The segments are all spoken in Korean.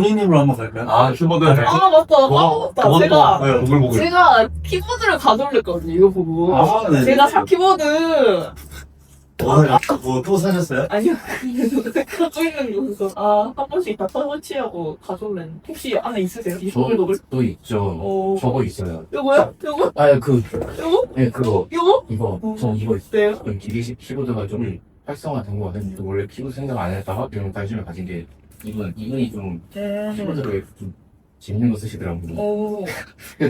본인님으로 한번 갈까요? 아, 키보드. 아 맞다 까먹었다 제가 네, 보글보글. 제가 키보드를 가져올랬거든요 이거 보고 아, 네. 제가 산 키보드 뭐 또 사셨어요? 아니요 갖고 있는 거 그래서 한 번씩 다 터치하고 가져올랬는데 혹시 안에 있으세요? 이 보글보글? 또 있죠. 저거 있어요. 요거요? 요거? 아, 요거? 네, 그거. 요거? 이거. 저 이거 있어요. 네요? 좀 기계식 키보드가 좀 활성화된 거 같은데, 원래 키보드 생각 안 했다가 좀 관심을 가진 게, 이분이 좀 키보드로 좀 재밌는 거 쓰시더라고요. 오.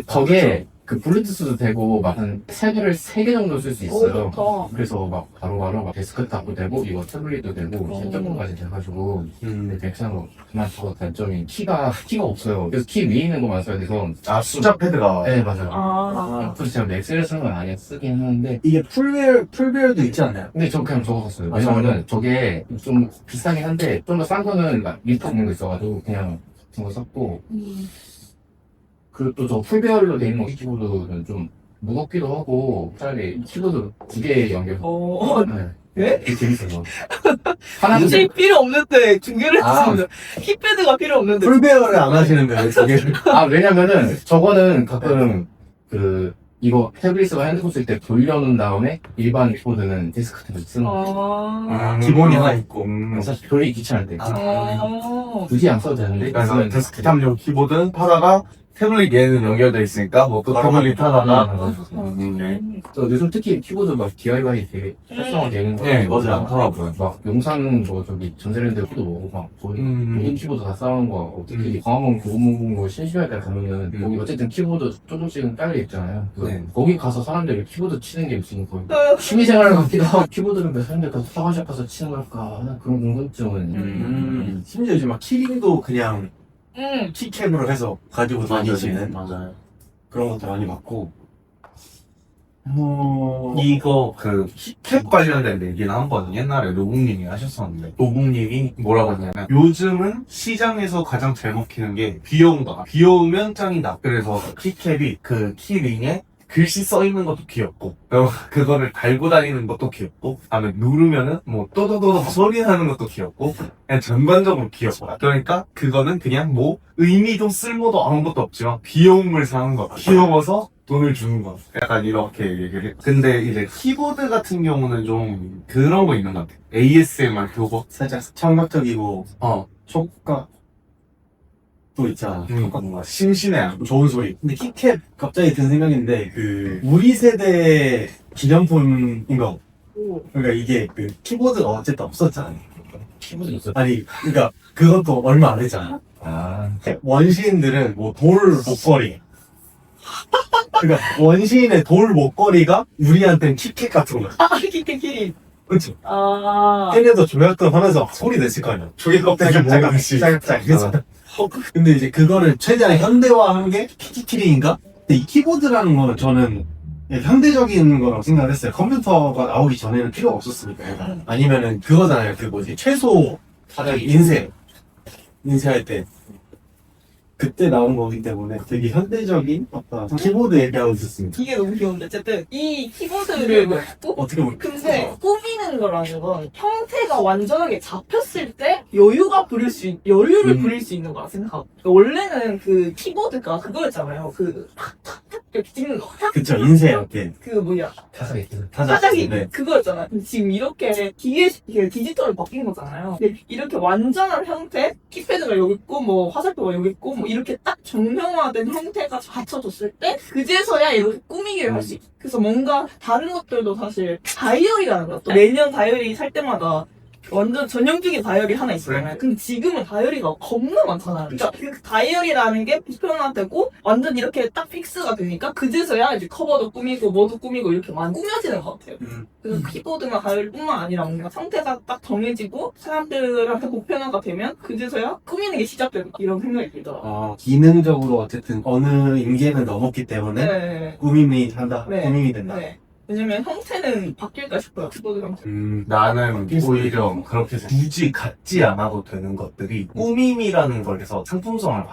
저게 그 블루투스도 되고 막 한 3개 정도 쓸 수 있어요. 좋다. 그래서 막 바로바로 막 데스크탑도 되고 이거 태블릿도 되고 핸드폰까지 돼가지고 근데 백상으로 그만 저거 단점이 키가 없어요. 그래서 키 위에 있는 것만 써야 돼서 아, 숫자 패드가. 네 맞아요. 아. 그래서 제가 맥스를 쓰는 건 아니야 쓰긴 하는데 이게 풀베어도 있지 않나요? 근데 저 그냥 저거 샀어요. 왜냐면은 저게 좀 비싸긴 한데 좀 더 싼 거는 막 리터 있는 거 있어가지고 그냥 그거 샀고 그리고 또 저 풀배열로 돼 있는 키보드는 좀 무겁기도 하고 차라리 키보드 2개 연결. 네. 네? 되게 재밌어요. 하나는 굳이 필요 없는데 두 개를 아. 했습니다. 키패드가 필요 없는데. 풀베어를 안 하시는 거예요, 저게? 왜냐면은 저거는 가끔 이거 태블릿과 핸드폰 쓸 때 돌려놓은 다음에 일반 키보드는 데스크탑을 쓰는 거예요. 기본이 하나 있고. 사실 돌리기 귀찮을 때 굳이 안 써도 되는데 그래서 그건 데스크탑용 키보드 하다가 태블릿 얘는 연결돼 있으니까 뭐 또 태블릿 하다가. 저 요즘 특히 키보드 막 DIY 되게 활성화되는 거 네, 맞아요. 많더라고요. 막 영상 뭐 저기 전자랜드 코드 뭐고 막 모든 키보드 다 싸우는 거 어떻게 광화문 고문고 뭐 심심할 때 가면은 여기 어쨌든 키보드 조금씩은 깔려 있잖아요. 네. 거기 가서 사람들이 키보드 치는 게 무슨 거의 취미생활 같기도 하고 키보드를 몇 사람들 가서 사과샵 가서 치는 걸까 하는 그런 궁금증은 심지어 요즘 막 키링도 그냥 키캡으로 해서 가지고 다니시는 맞아요. 그런 것도 많이 봤고. 이거 캡 관련된 얘기는 한 번 옛날에 노국님이 하셨었는데 노국님이 뭐라고 했냐면 요즘은 시장에서 가장 잘 먹히는 게 귀여운가 귀여우면 짱이다. 그래서 키캡이 그 키링에 글씨 써 있는 것도 귀엽고 그거를 달고 다니는 것도 귀엽고 다음에 누르면은 뭐 또도도도 소리 나는 것도 귀엽고 그냥 전반적으로 귀엽고 그러니까 그거는 그냥 뭐 의미도 쓸모도 아무것도 없지만 귀여움을 사는 거 귀여워서 돈을 주는 거 약간 이렇게 얘기를 해. 근데 이제 키보드 같은 경우는 좀 그런 거 있는 것 같아. ASMR 그거 살짝 청각적이고, 효과 또 있잖아. 효과 뭔가 심신해. 좋은 소리. 근데 키캡 갑자기 든 생각인데, 우리 세대 기념품인 거. 그러니까 이게 키보드가 어쨌든 없었잖아요. 키보드 있어. 아니, 그러니까 그것도 얼마 안 됐잖아. 원시인들은 뭐 돌 목걸이. 그러니까 원시인의 돌 목걸이가 우리한테는 키캡 같은 거야. 키키키키. 그치? 팬에도 조약금 하면서 소리 냈을 거 아니야. 조개 껍데기 먹으듯이. 짤짤. 근데 이제 그거를 최대한 현대화한 게 키키키링인가? 근데 이 키보드라는 거는 저는 현대적인 거라고 생각을 했어요. 컴퓨터가 나오기 전에는 필요가 없었으니까. 아니면은 그거잖아요. 최소 인쇄할 때. 그때 나온 거기 때문에 되게 현대적인 어떤 키보드 얘기하고 있었습니다. 이게 너무 귀여운데 어쨌든 이 키보드를 어떻게 보면 근데 꾸미는 거라는 건 형태가 완전하게 잡혔을 때 여유를 부릴 수 있는 거라 생각하고 원래는 그 키보드가 그거였잖아요. 이렇게 찍는 거. 그쵸, 인쇄할 때. 타자기 네. 그거였잖아요. 근데 지금 이렇게 디지털로 바뀐 거잖아요. 근데 이렇게 완전한 형태, 키패드가 여기 있고 뭐 화살표가 여기 있고 뭐 이렇게 딱 정형화된 형태가 갖춰졌을 때 그제서야 이렇게 꾸미기를 할 수 있어. 그래서 뭔가 다른 것들도 사실 다이어리라는 거. 또 매년 다이어리 살 때마다 완전 전형적인 다이어리 하나 있잖아요. 근데 지금은 다이어리가 겁나 많잖아요. 그러니까 그 다이어리라는 게 보편화되고 완전 이렇게 딱 픽스가 되니까 그제서야 이제 커버도 꾸미고 뭐도 꾸미고 이렇게 많이 꾸며지는 것 같아요. 그래서 키보드나 다이어리뿐만 아니라 뭔가 상태가 딱 정해지고 사람들한테 보편화가 되면 그제서야 꾸미는 게 시작되고 이런 생각이 들더라고요. 기능적으로 어쨌든 어느 임계는 넘었기 때문에 네. 꾸밈이 된다. 네. 꾸밈이 된다. 네. 왜냐면 형태는 바뀔까 싶어요. 키보드 형태. 나는 오히려 그렇게 굳이 갖지 않아도 되는 것들이 꾸밈이라는 걸 해서 상품성을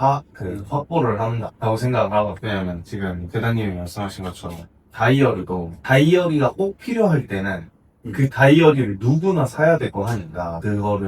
확보를 한다고 생각을 하고 왜냐면 지금 대단님이 말씀하신 것처럼 다이어리가 꼭 필요할 때는 그 다이어리를 누구나 사야 되고 하니까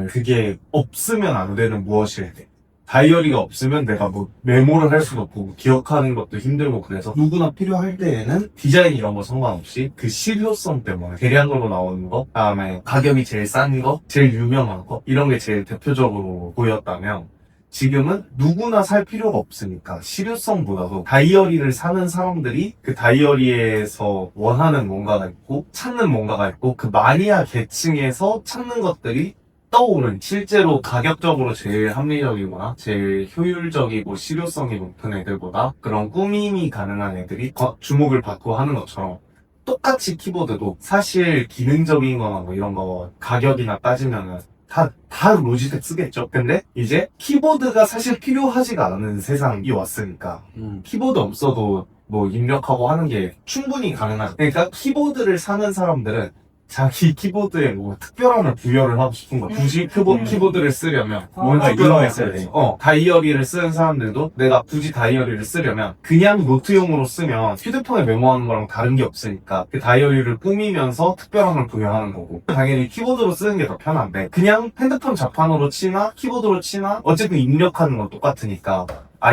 그게 없으면 안 되는 무엇일 때 다이어리가 없으면 내가 뭐 메모를 할 수도 없고 기억하는 것도 힘들고 그래서 누구나 필요할 때에는 디자인 이런 거 상관없이 그 실효성 때문에 대량으로 나오는 거, 그다음에 가격이 제일 싼 거, 제일 유명한 거 이런 게 제일 대표적으로 보였다면 지금은 누구나 살 필요가 없으니까 실효성보다도 다이어리를 사는 사람들이 그 다이어리에서 원하는 뭔가가 있고 찾는 뭔가가 있고 그 마니아 계층에서 찾는 것들이 떠오른 실제로 가격적으로 제일 합리적이거나 제일 효율적이고 실효성이 높은 애들보다 그런 꾸밈이 가능한 애들이 더 주목을 받고 하는 것처럼 똑같이 키보드도 사실 기능적인 거나 뭐 이런 거 가격이나 따지면은 다 로지텍 쓰겠죠. 근데 이제 키보드가 사실 필요하지가 않은 세상이 왔으니까 키보드 없어도 뭐 입력하고 하는 게 충분히 가능하죠. 그러니까 키보드를 사는 사람들은 자기 키보드에 뭐 특별함을 부여를 하고 싶은 거야. 굳이 키보드를 쓰려면 뭔가 특별함이 있어야 돼. 다이어리를 쓰는 사람들도 내가 굳이 다이어리를 쓰려면 그냥 노트용으로 쓰면 휴대폰에 메모하는 거랑 다른 게 없으니까 그 다이어리를 꾸미면서 특별함을 부여하는 거고 당연히 키보드로 쓰는 게 더 편한데 그냥 핸드폰 자판으로 치나 키보드로 치나 어쨌든 입력하는 건 똑같으니까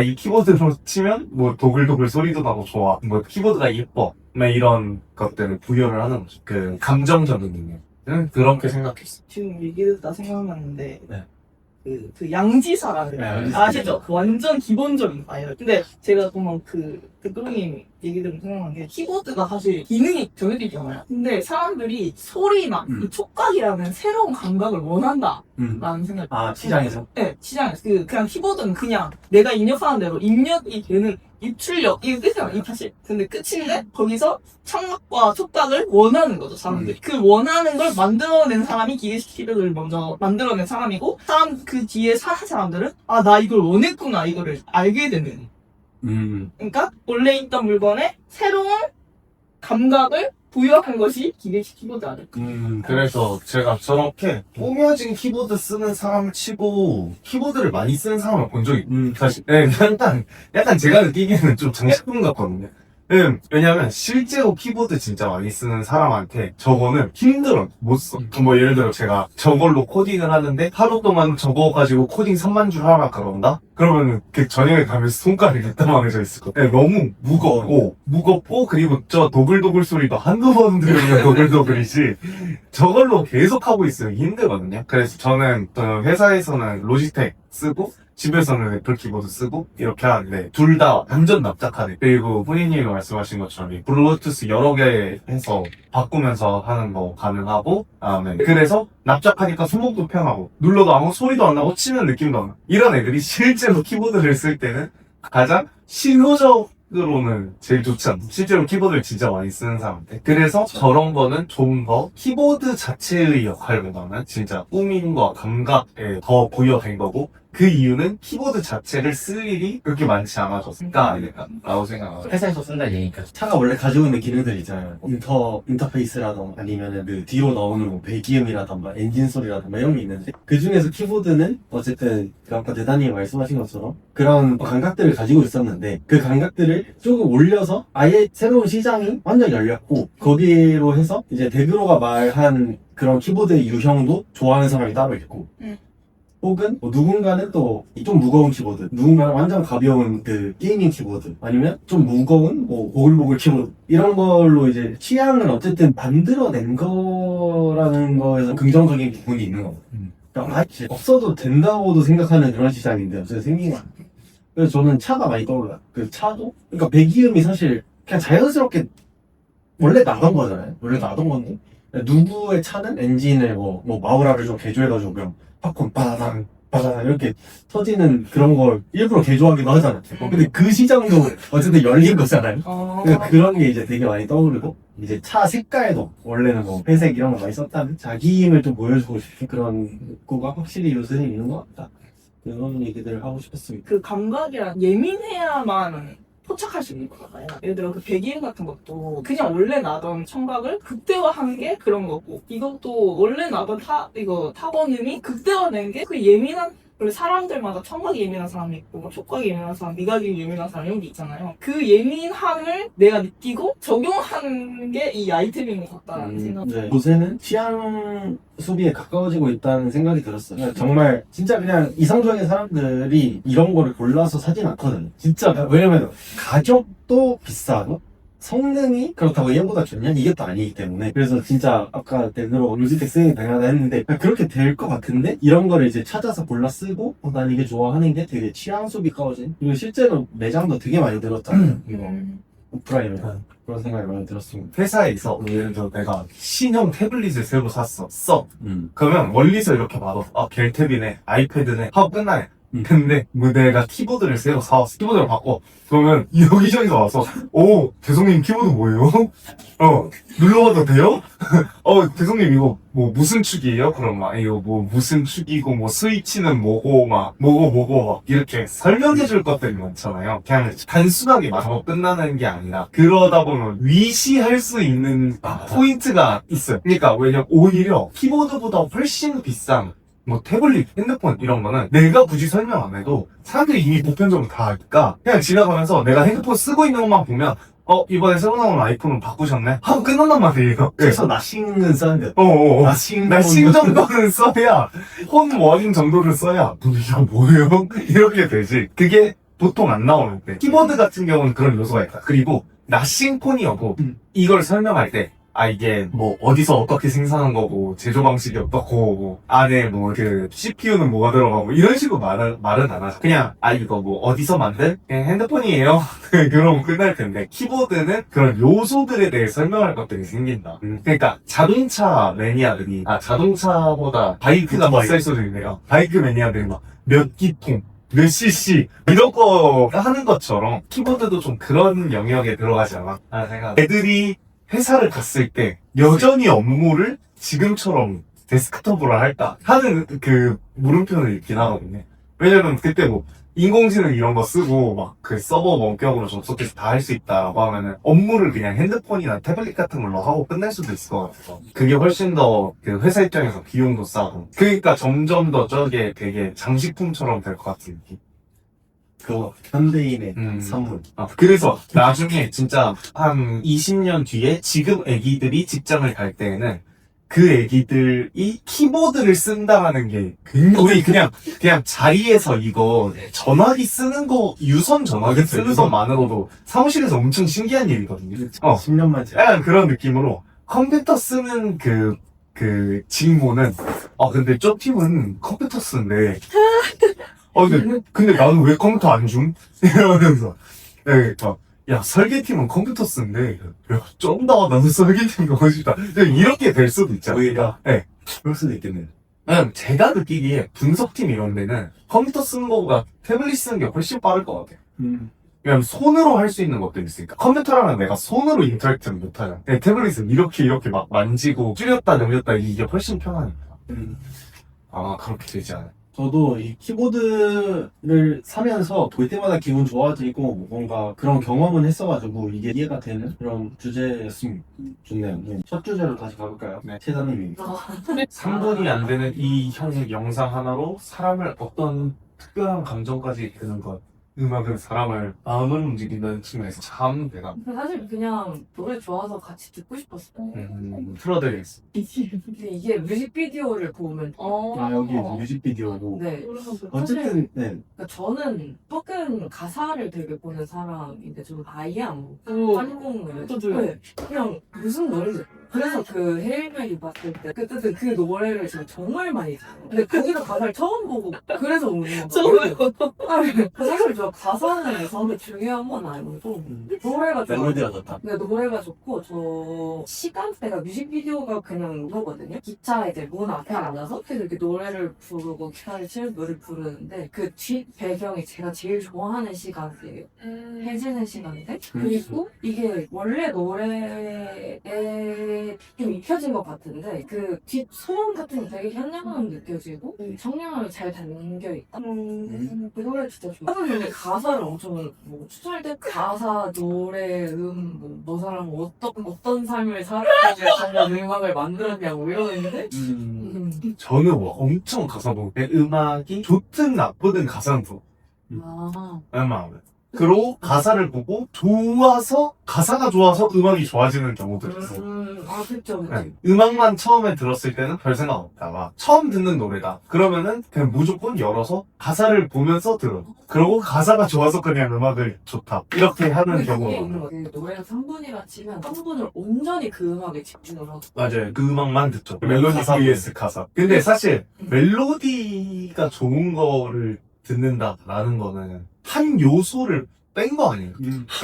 이 키보드로 치면 뭐 도글도글 소리도 나고 좋아. 뭐 키보드가 예뻐. 막 이런 것들을 부여를 하는 거죠. 그 감정적인 능력. 그렇게 생각했어. 지금 얘기 듣다 생각났는데 네. 그 양지사라는 네, 아시죠? 그 완전 기본적인 다이어리. 근데 제가 보면 그 뚜루님 얘기 들으면 생각난 게 키보드가 사실 기능이 정해져 있잖아요. 근데 사람들이 소리나 이 촉각이라는 새로운 감각을 원한다라는 생각이 시장에서? 네, 시장에서. 그냥 키보드는 그냥 내가 입력하는 대로 입력이 되는 입출력, 이게 끝이잖아, 사실. 근데 끝인데, 거기서 청각과 촉각을 원하는 거죠, 사람들이. 그 원하는 걸 만들어낸 사람이 기계식키를 먼저 만들어낸 사람이고, 그 뒤에 사는 사람들은, 나 이걸 원했구나, 이거를 알게 되는. 그러니까, 원래 있던 물건에 새로운 감각을 부여한 것이 기계식 키보드 아닐까. 그래서 제가 저렇게 꾸며진 키보드 쓰는 사람을 치고 키보드를 많이 쓰는 사람을 본 적이 사실 약간 제가 느끼기에는 좀 장식품 같거든요. 왜냐면 실제로 키보드 진짜 많이 쓰는 사람한테 저거는 힘들어 못 써. 뭐 예를 들어 제가 저걸로 코딩을 하는데 하루 동안 저거 가지고 코딩 3만 줄 하라 그런다? 그러면 그 저녁에 가면 손가락이 이따만해져 있을 거야. 너무 무겁고 그리고 저 도글도글 소리도 한두 번 들으면 도글도글이지 저걸로 계속 하고 있으면 힘들거든요. 그래서 저는 회사에서는 로지텍 쓰고 집에서는 애플 키보드 쓰고 이렇게 하는데 둘 다 완전 납작하네. 그리고 후니님이 말씀하신 것처럼 이 블루투스 여러 개 해서 바꾸면서 하는 거 가능하고 그래서 납작하니까 손목도 편하고 눌러도 아무 소리도 안 나고 치는 느낌도 안 나. 이런 애들이 실제로 키보드를 쓸 때는 가장 신호적으로는 제일 좋지 않나. 실제로 키보드를 진짜 많이 쓰는 사람한테. 그래서 저런 거는 좀 더 키보드 자체의 역할보다는 진짜 꾸밈과 감각에 더 부여된 거고 그 이유는 키보드 자체를 쓸 일이 그렇게 많지 않아졌을까 아닐까라고 생각합니다. 회사에서 쓴다는 얘기니까. 차가 원래 가지고 있는 기능들 있잖아요. 인터페이스라던가 아니면은 그 뒤로 나오는 뭐 배기음이라던가 엔진 소리라던가 이런 게 있는데 그 중에서 키보드는 어쨌든 아까 대단히 말씀하신 것처럼 그런 감각들을 가지고 있었는데 그 감각들을 조금 올려서 아예 새로운 시장이 완전 열렸고 거기로 해서 이제 데그로가 말한 그런 키보드의 유형도 좋아하는 사람이 따로 있고 혹은 뭐 누군가는 또 좀 무거운 키보드, 누군가는 완전 가벼운 그 게이밍 키보드, 아니면 좀 무거운 뭐 보글보글 키보드 이런 걸로 이제 취향을 어쨌든 만들어낸 거라는 거에서 긍정적인 부분이 있는 거거든요. 그러니까 없어도 된다고도 생각하는 그런 시장인데 어쨌든 생긴 거 같아요. 그래서 저는 차가 많이 떠올라요. 그 차도 그러니까 배기음이 사실 그냥 자연스럽게 원래 나던 거잖아요. 원래 나던 건데 누구의 차는 엔진을 뭐 마우라를 좀 개조해가지고 그냥 팝콘 빠다당 이렇게 터지는 그런 걸 일부러 개조하기도 하잖아요. 근데 그 시장도 어쨌든 열린 거잖아요. 그러니까 그런 게 이제 되게 많이 떠오르고 이제 차 색깔도 원래는 뭐 회색 이런 거 많이 썼다면 자기 힘을 좀 보여주고 싶은 그런 욕구가 확실히 요새는 있는 것 같다. 그런 얘기들을 하고 싶었습니다. 그 감각이란 예민해야만 포착할 수 있는 거잖아요. 예를 들어 그 배기음 같은 것도 그냥 원래 나던 청각을 극대화한 게 그런 거고 이것도 원래 나던 타건음이 극대화된 게 그 예민한 원래 사람들마다 청각이 예민한 사람이 있고 뭐 촉각이 예민한 사람, 미각이 예민한 사람 이런 게 있잖아요. 그 예민함을 내가 느끼고 적용하는 게 이 아이템인 것 같다는 생각. 네. 요새는 취향 소비에 가까워지고 있다는 생각이 들었어요. 그냥 정말 진짜 그냥 이상적인 사람들이 이런 거를 골라서 사진 않거든요. 진짜 왜냐면 가격도 비싸고 성능이 그렇다고 얘보다 좋냐? 이게 또 아니기 때문에. 그래서 진짜 아까 대대로 로지텍 쓰는 게 당연하다 했는데 그렇게 될 것 같은데 이런 거를 이제 찾아서 골라 쓰고 난 이게 좋아하는 게 되게 취향 소비 가까워진. 그리고 실제로 매장도 되게 많이 늘었잖아요. 이거 오프라인으로. 그런 생각이 많이 들었습니다. 회사에서 예를 들어 내가 신형 태블릿을 새로 샀어. 써. 그러면 멀리서 이렇게 봐도 겔탭이네, 아이패드네 하고 끝나요. 근데 뭐 내가 키보드를 새로 사왔어. 키보드를 바꿔. 그러면 여기저기서 와서 대성님 키보드 뭐예요? 눌러봐도 돼요? 대성님 이거 뭐 무슨 축이에요? 그럼 막 이거 뭐 무슨 축이고 뭐 스위치는 뭐고 막 뭐고 막 이렇게 설명해 줄 것들이 많잖아요. 그냥 단순하게 말하고 끝나는 게 아니라 그러다 보면 위시할 수 있는 포인트가 있어요. 그러니까 왜냐면 오히려 키보드보다 훨씬 비싼 뭐 태블릿, 핸드폰 이런 거는 내가 굳이 설명 안 해도 사람들이 이미 보편적으로 다 아니까 그냥 지나가면서 내가 핸드폰 쓰고 있는 것만 보면 이번에 새로 나온 아이폰은 바꾸셨네? 하고 끝난단 말이에요. 그래서 나싱은 써야 나싱 정도는 써야 폰 워닝 정도를 써야 이거 뭐예요? 이렇게 되지. 그게 보통 안 나오는데 키보드 같은 경우는 그런 요소가 있다. 그리고 나싱 폰이어도 이걸 설명할 때 이게 뭐 어디서 어떻게 생산한 거고 제조 방식이 어떻고 뭐 안에 뭐 그 CPU는 뭐가 들어가고 이런 식으로 말은 안 하죠. 그냥 이거 뭐 어디서 만든 그냥 핸드폰이에요. 그러면 끝날 텐데 키보드는 그런 요소들에 대해 설명할 것들이 생긴다. 그러니까 자동차 매니아들이 자동차보다 바이크가 비쌀 수도 있네요. 바이크 매니아들이 막 몇 기통 몇 cc 이런 거 하는 것처럼 키보드도 좀 그런 영역에 들어가지 않아? 생각. 애들이 회사를 갔을 때 여전히 업무를 지금처럼 데스크톱으로 할까 하는 그 물음표는 있긴 하거든요. 왜냐면 그때 뭐 인공지능 이런 거 쓰고 막 그 서버 원격으로 접속해서 다 할 수 있다라고 하면은 업무를 그냥 핸드폰이나 태블릿 같은 걸로 하고 끝낼 수도 있을 것 같아서 그게 훨씬 더 그 회사 입장에서 비용도 싸고 그러니까 점점 더 저게 되게 장식품처럼 될 것 같은 느낌. 그거 현대인의 선물. 그래서 나중에 진짜 한 20년 뒤에 지금 애기들이 직장을 갈 때에는 그 애기들이 키보드를 쓴다라는 게 우리 그냥 자리에서 이거 전화기 쓰는 거 유선 전화기 쓰는 것만으로도 사무실에서 엄청 신기한 일이거든요. 10년만 지 약간 그런 느낌으로 컴퓨터 쓰는 그 직무는 근데 저 팀은 컴퓨터 쓰는데 근데 나는 왜 컴퓨터 안 줌? 이러면서 야 설계팀은 컴퓨터 쓰는데 좀 더 나도 설계팀 가고 싶다. 이렇게 될 수도 있잖아. 오히려 네. 그럴 수도 있겠네요. 그냥 제가 느끼기에 분석팀 이런 데는 컴퓨터 쓰는 거보다 태블릿 쓰는 게 훨씬 빠를 것 같아요. 왜냐면 손으로 할 수 있는 것들이 있으니까. 컴퓨터랑은 내가 손으로 인터랙트를 못하잖아. 태블릿은 이렇게 막 만지고 줄였다 늘렸다 이게 훨씬 편하니까. 그렇게 되지 않아요. 저도 이 키보드를 사면서 볼 때마다 기분 좋아지고 뭔가 그런 경험은 했어가지고 이게 이해가 되는 그런 주제였습니다. 좋네요. 첫 주제로 다시 가볼까요? 네. 최다님이 3분이 안 되는 이 형의 영상 하나로 사람을 어떤 특별한 감정까지 드는 것. 음악은 사람을 마음을 움직인다는 측면에서 참 내가 사실 그냥 노래 좋아서 같이 듣고 싶었어. 틀어드리겠습니다. 근데 이게 뮤직비디오를 보면 여기 뮤직비디오고 네. 어쨌든 네. 그러니까 저는 조금 가사를 되게 보는 사람인데 좀 아예 안 보고 한국을 네. 그냥 무슨 노래지? 그래서 그 헤일메리 봤을 때 그때 그 노래를 제가 정말 많이 들어요. 근데 거기서 가사를 처음 보고 그래서 우는 거예요. 사실 저 가사는 저한테 중요한 건 아니고 노래가 좋아요. 멜로디가 좋다. 네, 노래가 좋고 저 시간대가 뮤직비디오가 그냥 이거거든요. 기차 이제 문 앞에 앉아서 계속 이렇게 노래를 부르고 기타를 치면서 노래를 부르는데 그 뒷 배경이 제가 제일 좋아하는 시간대예요. 해지는 시간대. 그리고 이게 원래 노래에 그게 좀 익혀진 것 같은데 그 뒷 소음 같은 게 되게 현장감 느껴지고 청량함이 잘 담겨있다. 그 노래 진짜 좋아. 하는 근데 가사를 엄청 뭐 추천할 때 가사, 노래, 너 사람 어떤 삶을 살아야 정말 음악을 만들었냐고 이러는데 저는 뭐 엄청 가사 보고 음악이 좋든 나쁘든 가사는 보고 아 음악은 그리고 가사를 보고 좋아서 가사가 좋아서 음악이 좋아지는 경우도 있어. 그쵸. 네. 음악만 처음에 들었을 때는 별 생각 없다가 처음 듣는 노래다 그러면은 그냥 무조건 열어서 가사를 보면서 들어. 그러고 가사가 좋아서 그냥 음악을 좋다 이렇게 하는 경우가 많아요. 그 노래가 3분이라 치면 3분을 온전히 그 음악에 집중을 하고 맞아요. 그 음악만 듣죠. 멜로디 vs 가사. 근데 사실 멜로디가 좋은 거를 듣는다라는 거는 한 요소를 뺀 거 아니에요?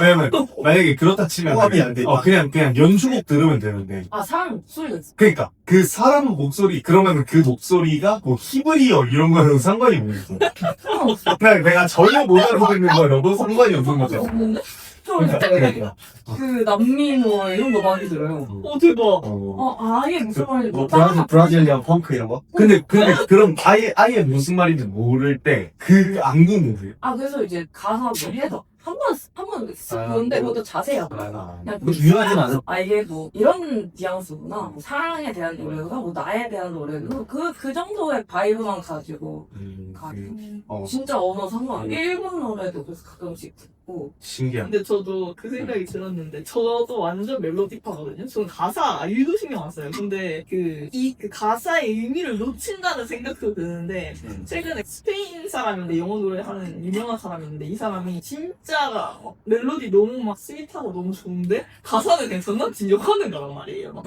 왜냐면 만약에 그렇다 치면 호흡이 안 돼. 그냥 연주곡 들으면 되는데 사람 목소리가 있어. 그러니까 그 사람 목소리 그러면 그 목소리가 뭐 히브리어 이런 거는 상관이 없어. 그냥 내가 전혀 못 알아듣는 거여도 상관이 없는 거죠. 없는데? 그러니까. 그 남미노 이런 거 많이 들어요. 대박. 아예 무슨 말인지 뭐 못 브라질리안 펑크 이런 거? 근데 그럼 아예 무슨 말인지 모를 때 안 듣는데요? 그래서 이제 가사 머리에서 한번 쓱 보는데 그것도 자세히 하고. 뭐 중요하진 않아. 이게 뭐 이런 뉘앙스구나. 뭐 사랑에 대한 노래구나. 뭐 나에 대한 노래구나. 그 정도의 바이브만 가지고 진짜 언어 상관. 일본 노래도 그래서 가끔씩 듣고. 신기한. 근데 저도 그 생각이 들었는데 저도 완전 멜로디파거든요. 저는 가사 일도 신경 안 써요. 근데 그 가사의 의미를 놓친다는 생각도 드는데 최근에 스페인 사람인데 영어 노래하는 유명한 사람인데 이 사람이 진짜 멜로디 너무 막 스윗하고 너무 좋은데 가사는 그냥 전남친 욕하는 거란 말이에요.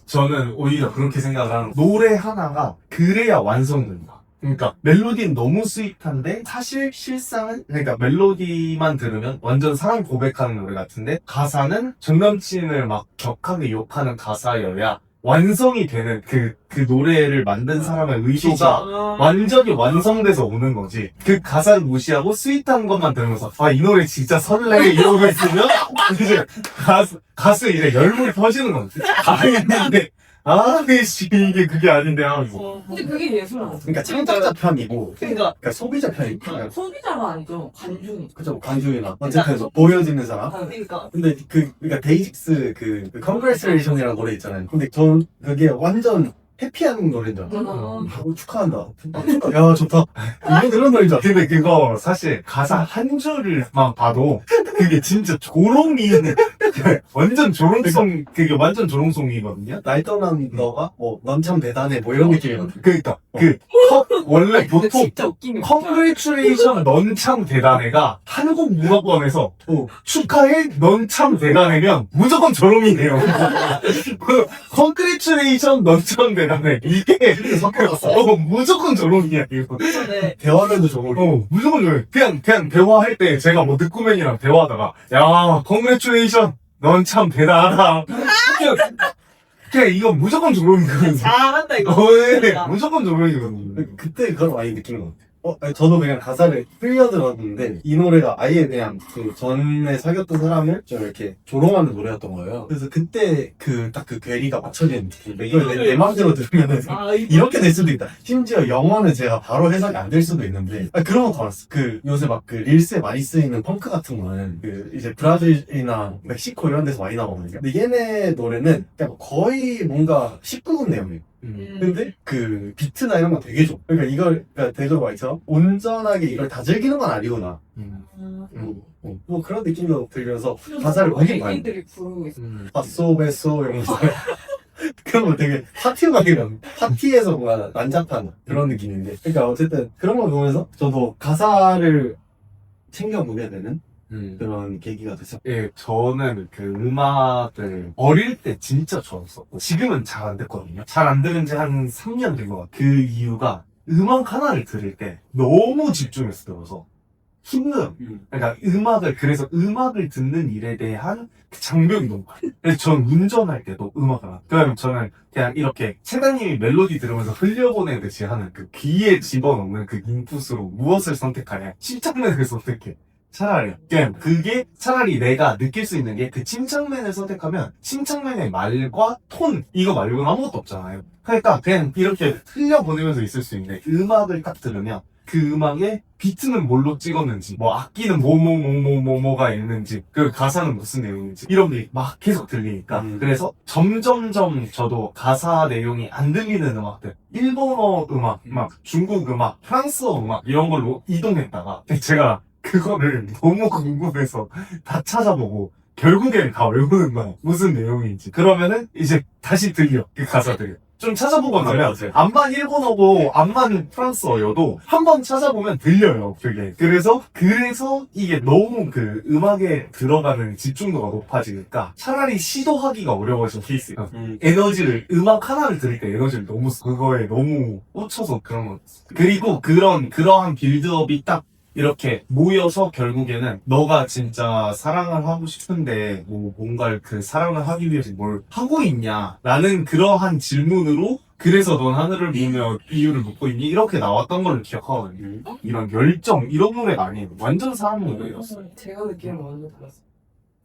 저는 오히려 그렇게 생각을 하는 거예요. 노래 하나가 그래야 완성된다. 그러니까 멜로디는 너무 스윗한데 사실 실상은 그러니까 멜로디만 들으면 완전 사랑 고백하는 노래 같은데 가사는 전 남친을 막 격하게 욕하는 가사여야 완성이 되는 그 노래를 만든 사람의 의도가 완전히 완성돼서 오는 거지. 그 가사를 무시하고 스윗한 것만 들으면서 이 노래 진짜 설레 이러고 있으면 이제 가수 이제 열불 터지는 거지. 근데 이게 그게 아닌데 하고. 근데 그게 예술 아니야. 그러니까 창작자 편이고, 그러니까 소비자 편이고. 소비자가 아니죠. 관중이죠. 그죠, 관중이나 어쨌든 보여지는 사람. 그러니까 근데 그러니까 데이식스 그 Congratulation이라는 노래 있잖아요. 근데 전 그게 완전 해피한 노래인 줄 알았어요. 축하한다. 야 좋다. 이게 그런 노래인 줄 알았어. 근데 그거 사실 가사 한 줄만 봐도 그게 진짜 조롱이 완전 조롱송 그게 완전 조롱송이거든요. 날 떠난 너가 넌 참 대단해 뭐 이런 느낌이거든. 그러니까 원래 보통 진짜 웃긴 거. Congratulation 넌 참 대단해가 한국 문화권에서 축하해 넌 참 대단해면 무조건 조롱이네요. Congratulation 넌 참 대단해 이게 섞여갔어. 무조건 조롱이야 이거. 네. 대화면도 좋고. 무조건 조롱. 그냥 대화할 때 제가 뭐 늑구맨이랑 대화하다가 야 Congratulation 넌 참 대단하다. 그냥 이건 무조건 조롱이거든. 잘한다 이거. 무조건 조롱이거든. 그때 그걸 많이 느낀 것 같아요. 아니, 저도 그냥 가사를 흘려들었는데 이 노래가 아예 그냥 그 전에 사귀었던 사람을 좀 이렇게 조롱하는 노래였던 거예요. 그래서 그때 딱 그 괴리가 맞춰지는 느낌. 이걸 내 마음대로 들으면은 이렇게 될 수도 있다. 심지어 영어는 제가 바로 해석이 안 될 수도 있는데 그런 것도 알았어. 요새 막 릴스에 많이 쓰이는 펑크 같은 거는 이제 브라질이나 멕시코 이런 데서 많이 나오거든요. 근데 얘네 노래는 그냥 거의 뭔가 19금 내용이에요. 근데 그 비트나 이런 건 되게 좋아. 그러니까 이걸 대조 와이처럼 온전하게 이걸 다 즐기는 건 아니구나. 뭐 그런 느낌도 들면서 가사를 많이 봐요. 애기들이 부르고 있어. 바쏘 베쏘 이런 거 있잖아요. 그런 거 되게 파티 음악이랑 파티에서 뭔가 난잡한 그런 느낌인데. 그러니까 어쨌든 그런 걸 보면서 저도 가사를 챙겨보게 되는 그런 계기가 됐어요. 예, 저는 그 음악을 어릴 때 진짜 좋아했었고 지금은 잘 안 듣거든요. 잘 안 들은 지 한 3년 된 것 같아요. 그 이유가 음악 하나를 들을 때 너무 집중해서 들어서 힘들어요. 그러니까 그래서 음악을 듣는 일에 대한 그 장벽이 너무 커요. 그래서 전 운전할 때도 음악을 하고 그다음에 저는 그냥 이렇게 채당님이 멜로디 들으면서 흘려보내듯이 하는 그 귀에 집어넣는 그 인풋으로 무엇을 선택하냐. 씹장면을 선택해. 차라리. 그게 차라리 내가 느낄 수 있는 게 그 침착맨을 선택하면 침착맨의 말과 톤 이거 말고는 아무것도 없잖아요. 그러니까 그냥 이렇게 흘려보내면서 있을 수 있는데 음악을 딱 들으면 그 음악에 비트는 뭘로 찍었는지 뭐 악기는 뭐가 있는지 그 가사는 무슨 내용인지 이런 게 막 계속 들리니까 그래서 점점점 저도 가사 내용이 안 들리는 음악들 일본어 음악, 막 중국 음악, 프랑스어 음악 이런 걸로 이동했다가 제가 그거를 너무 궁금해서 다 찾아보고 결국엔 다 외우는 거야. 무슨 내용인지. 그러면은 이제 다시 들려. 그 가사들이. 좀 찾아보고 나면 암만 일본어고 암만 프랑스어여도 한 번 찾아보면 들려요. 그게. 그래서 이게 너무 그 음악에 들어가는 집중도가 높아지니까 차라리 시도하기가 어려워진 케이스예요. 에너지를 음악 하나를 들을 때 에너지를 그거에 너무 꽂혀서 그런 거. 그리고 그러한 빌드업이 딱 이렇게 모여서 결국에는 너가 진짜 사랑을 하고 싶은데 뭔가를 그 사랑을 하기 위해서 뭘 하고 있냐 라는 그러한 질문으로 그래서 넌 하늘을 보며 이유를 묻고 있니? 이렇게 나왔던 걸 기억하거든요. 이런 열정 이런 노래가 아니에요. 완전 사랑 노래였어요. 제가 느끼는 건 완전 달랐어요.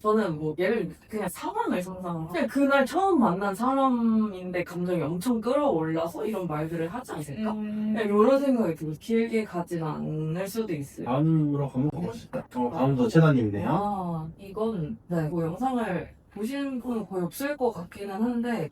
저는 뭐 예를 그냥 상황을 상상하고 그냥 그날 처음 만난 사람인데 감정이 엄청 끌어올라서 이런 말들을 하지 않을까? 그냥 이런 생각이 들고 길게 가진 않을 수도 있어요. 다음으로 가면 멋있다. 다음도 채나님이네요. 이건 뭐 영상을 보시는 분은 거의 없을 것 같기는 한데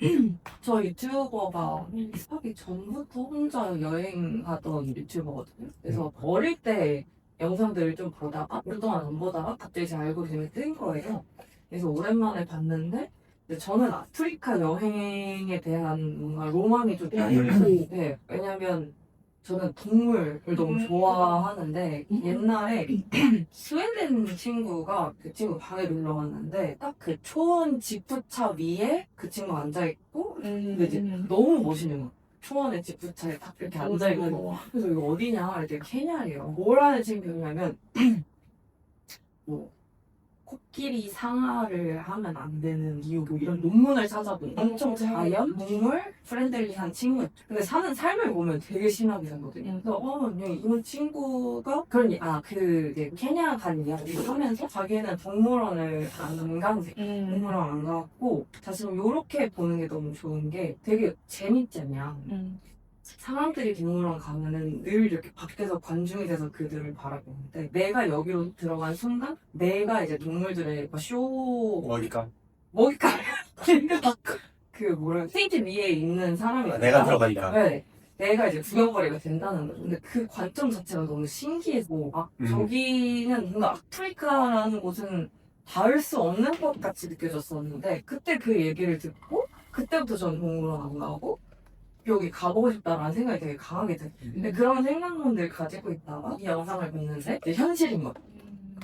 저 유튜버가 입학하기 전부터 혼자 여행하던 유튜버거든요. 그래서 어릴 때 영상들을 좀 보다가 그동안 안 보다가 갑자기 제 알고리즘에 뜬 거예요. 그래서 오랜만에 봤는데 근데 저는 아프리카 여행에 대한 뭔가 로망이 좀 있고 네, 왜냐면 저는 동물을 너무 좋아하는데 옛날에 스웨덴 친구가 그 친구 방에 놀러 왔는데 딱 그 초원 지프차 위에 그 친구가 앉아있고 근데 이제 너무 멋있는 거예요. 초원의 지프차에 딱 이렇게 앉아있고 그래서 이거 어디냐? 이렇게 케냐예요. 뭘 하는 친구냐면 뭐 코끼리 상아를 하면 안 되는 이유 뭐 이런 논문을 찾아보니 엄청 자연, 동물, 프렌들리한 친구. 근데 사는 삶을 보면 되게 심하게 살거든요. 그래서 그냥 이런 친구가 이제 케냐 간 이야기를 하면서 자기는 동물원을 안 간, 동물원 안 가고 사실 이렇게 보는 게 너무 좋은 게 되게 재밌잖냐. 사람들이 동물원 가면은 늘 이렇게 밖에서 관중이 돼서 그들을 바라보는데 내가 여기로 들어간 순간 내가 이제 동물들의 먹이까? 그 스테이지 위에 있는 사람이 내가 들어가니까. 네. 내가 이제 구경거리가 된다는 거죠. 근데 그 관점 자체가 너무 신기해서 저기는 뭔가 아프리카라는 곳은 닿을 수 없는 것 같이 느껴졌었는데 그때 그 얘기를 듣고 그때부터 전 동물원 안 가고 여기 가보고 싶다라는 생각이 되게 강하게 들어요. 근데 그런 생각만들 가지고 있다가 이 영상을 봤는데 이제 현실인 거예요.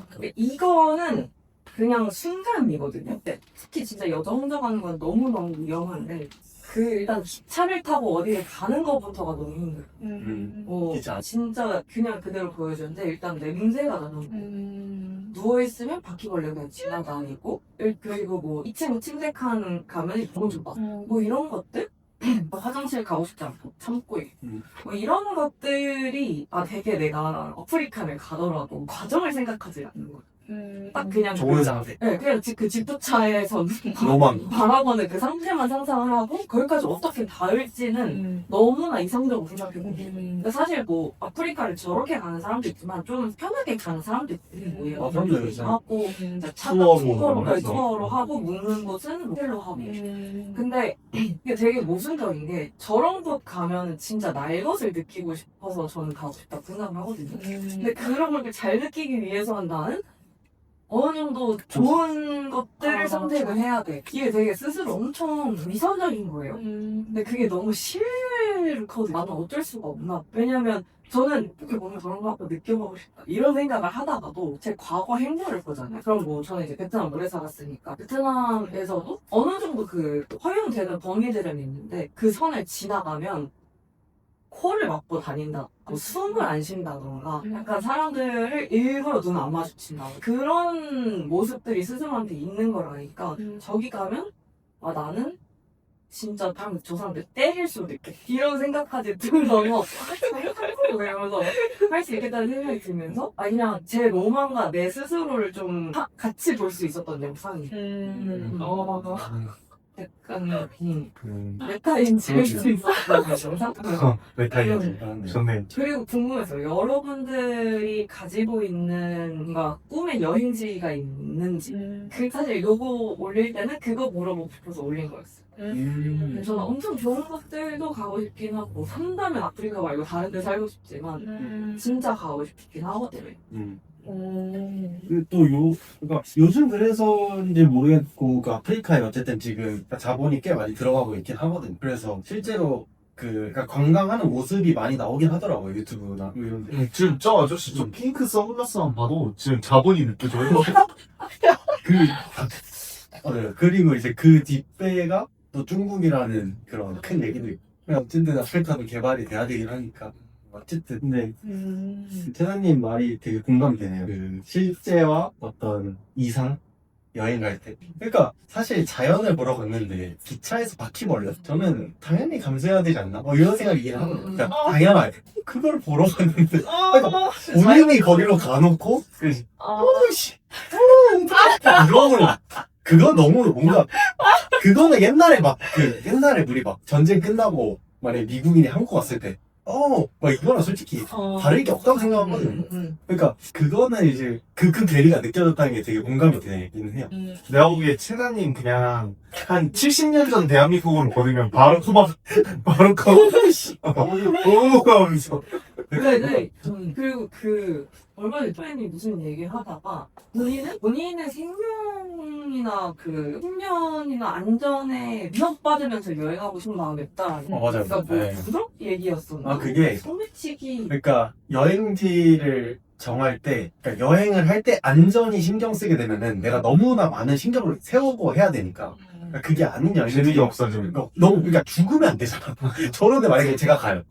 근데 이거는 그냥 순간이거든요. 특히 진짜 여자 혼자 가는 건 너무너무 위험한데 일단 기차를 타고 어디에 가는 것부터가 너무 힘들어요. 기차. 진짜 그냥 그대로 보여주는데 일단 냄새가 나는 누워있으면 바퀴벌레가 그냥 지나다니고 그리고 뭐 이 친구 침대 칸 가면 너무 좋아. 뭐 이런 것들? 화장실 가고 싶지 않고 참고 있고 뭐 이런 것들이 되게 내가 아프리카를 가더라도 과정을 생각하지 않는 거예요. 딱 그냥 좋은 상태. 네, 그냥 그 지프차에서 로망. 바라보는 그 상태만 상상을 하고 거기까지 어떻게 닿을지는 너무나 이상적으로 생각해요. 근데 사실 뭐 아프리카를 저렇게 가는 사람도 있지만 좀 편하게 가는 사람도 있고 그럼요, 요새. 하고 투어로 하고 묵는 곳은 호텔로 하고 근데 이게 되게 모순적인 게 저런 곳 가면 진짜 날 것을 느끼고 싶어서 저는 가고 싶다고 생각을 하거든요. 근데 그런 걸 잘 느끼기 위해서는 나는 어느 정도 좋은 것들을 선택을 해야 돼. 이게 되게 스스로 엄청 위선적인 거예요. 근데 그게 너무 싫거든. 나는 어쩔 수가 없나. 왜냐면 저는 이렇게 보면 저런 거 한번 느껴보고 싶다. 이런 생각을 하다가도 제 과거 행보를 보잖아요. 그럼 뭐 저는 이제 베트남 오래 살았으니까 베트남에서도 어느 정도 그 허용되는 범위들은 있는데 그 선을 지나가면 코를 막고 다닌다, 뭐 숨을 안 쉰다던가 약간 사람들을 일부러 눈 안 마주친다 그런 모습들이 스스로한테 있는 걸 아니까 저기 가면 나는 진짜 다음 저 사람들 때릴 수도 있겠다 이런 생각까지 들어서 이러면서 할 수 있겠다는 생각이 들면서 그냥 제 로망과 내 스스로를 좀 같이 볼 수 있었던 영상이 약간 메타인지일 수 있었던 영상. 메타이어지. 좋네. 그리고 궁금해서 여러분들이 가지고 있는 뭔가 꿈의 여행지가 있는지 그 사실 요거 올릴 때는 그거 물어보고 싶어서 올린 거였어요. 저는 엄청 좋은 곳들도 가고 싶긴 하고 산다면 아프리카 말고 다른 데 살고 싶지만 진짜 가고 싶긴 하거든요. 그러니까 요즘 그래서인지 모르겠고, 그 아프리카에 어쨌든 지금 자본이 꽤 많이 들어가고 있긴 하거든. 그래서 실제로 그러니까 관광하는 모습이 많이 나오긴 하더라고요, 유튜브나 이런 데. 지금 저 아저씨 저 핑크 선글라스만 봐도 지금 자본이 느껴져요. 그리고 이제 그 뒷배가 또 중국이라는 그런 큰 얘기도 있고. 어쨌든 아프리카도 개발이 돼야 되긴 하니까. 어쨌든 근데 태사님 말이 되게 공감이 되네요. 그 실제와 어떤 이상 여행 갈 때. 그러니까 사실 자연을 보러 갔는데 기차에서 바퀴 벌렸어. 저는 당연히 감수해야 되지 않나? 이런 생각이긴 하거든요. 그러니까 당연하게 그걸 보러 갔는데 그러니까 본인이 거기로 가놓고 어이씨 이러고 그거 너무 뭔가 그거는 옛날에 막 옛날에 우리 막 전쟁 끝나고 만약에 미국인이 한국 왔을 때 막 이거랑 솔직히 다를 게 없다고 생각하거든요. 그러니까 그거는 이제 그 괴리가 느껴졌다는 게 되게 공감이 되긴 해요. 내가 보기에 채나님 그냥 한 70년 전 대한민국으로 거두면 바로 가고 하면서 네. 그리고 얼마 전에 프렌이 무슨 얘기를 하다가 본인의 생명이나 생명이나 안전에 위협받으면서 여행하고 싶은 마음이 없다라는 맞아요. 그러니까 네. 그런 얘기였었나? 그게 소매치기 그러니까 여행지를 정할 때, 그러니까 여행을 할 때 안전이 신경 쓰게 되면은 내가 너무나 많은 신경을 세우고 해야 되니까. 그러니까 그게 아닌 여행지. 재미가 없어지는 거. 그러니까 죽으면 안 되잖아. 저런데 만약에 제가 가요.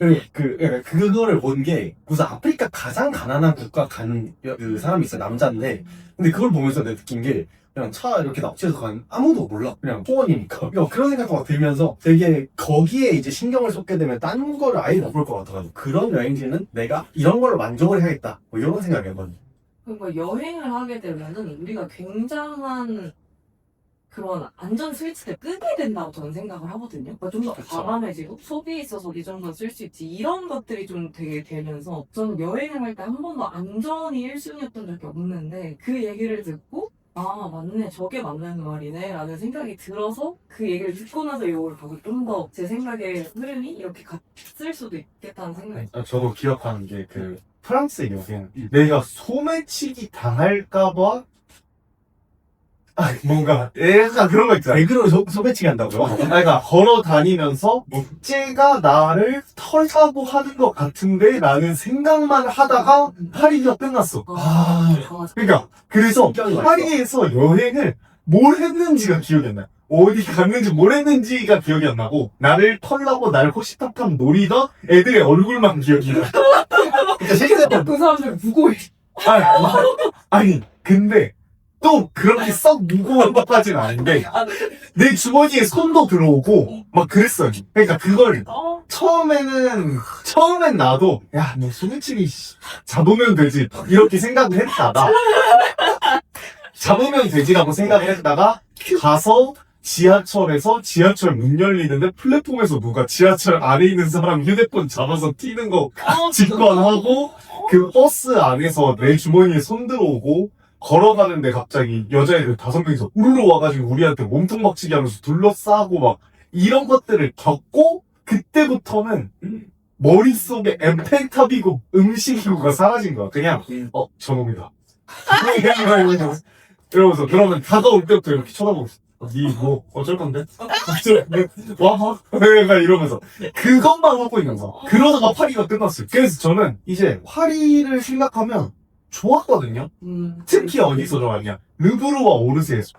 그거를 본 게 무슨 아프리카 가장 가난한 국가 간 그 사람이 있어요. 남자인데. 근데 그걸 보면서 내가 느낀 게 그냥 차 이렇게 납치해서 간 아무도 몰라. 그냥 소원이니까. 그런 생각도 막 들면서 되게 거기에 이제 신경을 쏟게 되면 딴 거를 아예 못 볼 것 같아가지고 그런 여행지는 내가 이런 걸로 만족을 해야겠다. 이런 생각이었거든요. 그러니까 여행을 하게 되면은 우리가 굉장한 그런 안전 스위치를 끄게 된다고 저는 생각을 하거든요. 그러니까 좀 더 과감해지고 소비에 있어서 이 정도는 쓸 수 있지 이런 것들이 좀 되게 되면서 저는 여행을 할 때 한 번도 안전이 1순위였던 적이 없는데 그 얘기를 듣고 맞네 저게 맞는 말이네 라는 생각이 들어서 그 얘기를 듣고 나서 이걸 보고 좀 더 제 생각의 흐름이 이렇게 갔을 수도 있겠다는 생각이 저도 기억하는 게 프랑스 여행 내가 소매치기 당할까봐 뭔가 약간 그런 거 있잖아. 배그로 소매치기 한다고요? 그러니까 걸어 다니면서 목재가 나를 털사고 하는 것 같은데 라는 생각만 하다가 파리가 끝났어. 그러니까 그래서 파리에서 여행을 뭘 했는지가 기억이 안 나요. 어디 갔는지 뭘 했는지가 기억이 안 나고 나를 털라고 날 호시탐탐 노리던 애들의 얼굴만 기억이 나. 그러니까 실제로 그 사람들 무고해 아니 근데 또 그렇게 썩 무거운 것까지는 아닌데 내 주머니에 손도 들어오고 막 그랬어요. 그러니까 그걸 처음엔 나도 야 너 소매치기 잡으면 되지 이렇게 생각을 했다가 잡으면 되지라고 생각을 했다가 가서 지하철에서 지하철 문 열리는데 플랫폼에서 누가 지하철 안에 있는 사람 휴대폰 잡아서 튀는 거 직관하고 그 버스 안에서 내 주머니에 손 들어오고 걸어가는데 갑자기 여자애들 5명이서 우르르 와가지고 우리한테 몸통 박치기 하면서 둘러싸고 막 이런 것들을 겪고 그때부터는 머릿속에 엠펜타비고 음식이고가 사라진 거야. 그냥 저놈이다. 이러면서 그러면 다가올 때부터 이렇게 쳐다보고 있어. 니 뭐 어쩔 건데? 와 약간 이러면서 그것만 하고 있는 거야. 그러다가 파리가 끝났어요. 그래서 저는 이제 파리를 생각하면 좋았거든요. 특히 어디서 좋았냐? 르브르와 오르세에서.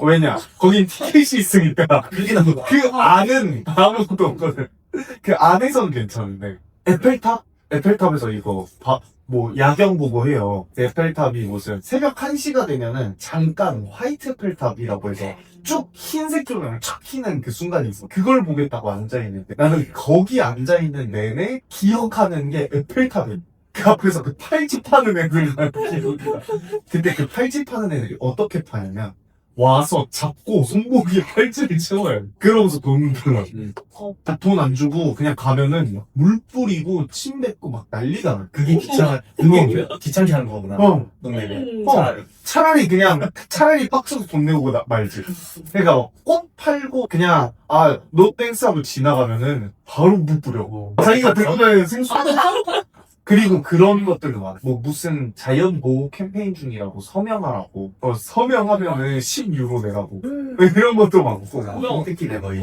왜냐? 거긴 티켓이 있으니까 그 안은 아무것도 없거든. 그 안에서는 괜찮은데 에펠탑? 에펠탑에서 이거 뭐 야경 보고 해요. 에펠탑이 무슨 새벽 1시가 되면은 잠깐 화이트 에펠탑이라고 해서 쭉 흰색 조명을 촥 켜는 그 순간이 있어. 그걸 보겠다고 앉아있는데 나는 거기 앉아있는 내내 기억하는 게 에펠탑이야. 그 앞에서 그 팔찌 파는 애들 기억이 나. 근데 그 팔찌 파는 애들이 어떻게 파냐면 와서 잡고 손목에 팔찌를 채워요. 그러면서 돈 들어. 돈 안 주고 그냥 가면은 물 뿌리고 침 뱉고 막 난리가 나. 그게 귀찮게 하는 거구나. 동네에. 차라리 빡쳐서 돈 내고 말지. 그러니까 꽃 팔고 그냥 노 땡스 하고 지나가면은 바로 물 뿌려. 자기가 들어가는 생수. 그리고 그런 것들도 많아. 뭐 무슨 자연 보호 캠페인 중이라고 서명하라고. 서명하면은 10유로 내라고. 이런 것도 많고. 똥뜯기네 거의.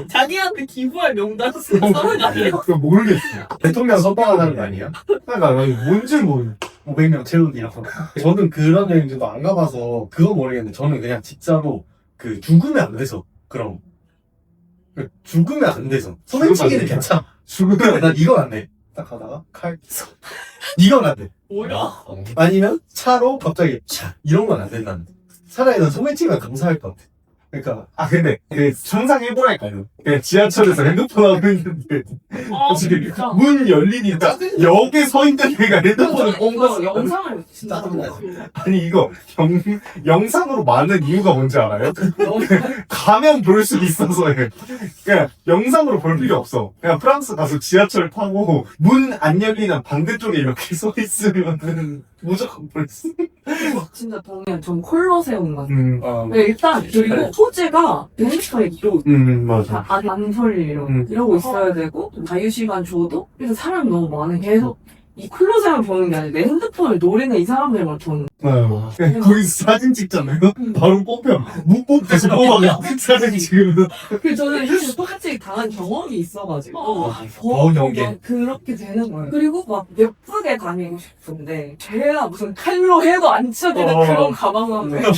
자기한테 기부할 명단 쓰는 사람 아니에요? 모르겠어. 대통령 선방하는 거 아니에요? 그러니까 뭔지 모르. 500명 채우기 이런 거. 저는 그런 여행지도 안 가봐서 그거 모르겠는데 저는 그냥 진짜로 그 죽으면 안 돼서 그럼 죽으면 안 돼서 소매치기는 괜찮아. 죽으면 난 이건 안 돼. 딱 가다가 칼 이건 안 돼. 뭐야? 아니면 차로 갑자기 차 이런 건 안 된다는데. 차라리 난 소매치기가 감사할 것 같아. 그러니까 근데 그 상상해보라니까요. 그냥 지하철에서 핸드폰 하고 있는데 지금 진짜. 문 열리니까 역에 서 있는 애가 핸드폰을 뭔가 영상을 진짜 아니 이거 영상으로 많은 이유가 뭔지 알아요? 가면 볼 수 있어서요. 그냥 영상으로 볼 필요 없어. 그냥 프랑스 가서 지하철 타고 문 안 열리는 반대쪽에 이렇게 서 있으면은 무조건 볼 수. 진짜 동네 좀 콜로세움 같아. 네. 일단 그리고 소재가 벤처에 맞아. 안 설리로 이러고 있어야 되고 좀 자유시간 줘도 그래서 사람이 너무 많은 계속 이 콜로세움 보는 게 아니라 내 핸드폰을 노리는 이 사람들만 보는 거기서 사진 찍잖아요. 바로 뽑혀. 못 뽑혀서 뽑아가 사진 찍으면. 그래서 저는 사실 똑같이 당한 경험이 있어가지고 더운 연계. 그렇게 되는 거예요. 그리고 막 예쁘게 다니고 싶은데 제가 무슨 칼로 해도 안 쳐지는 그런 가방만 메고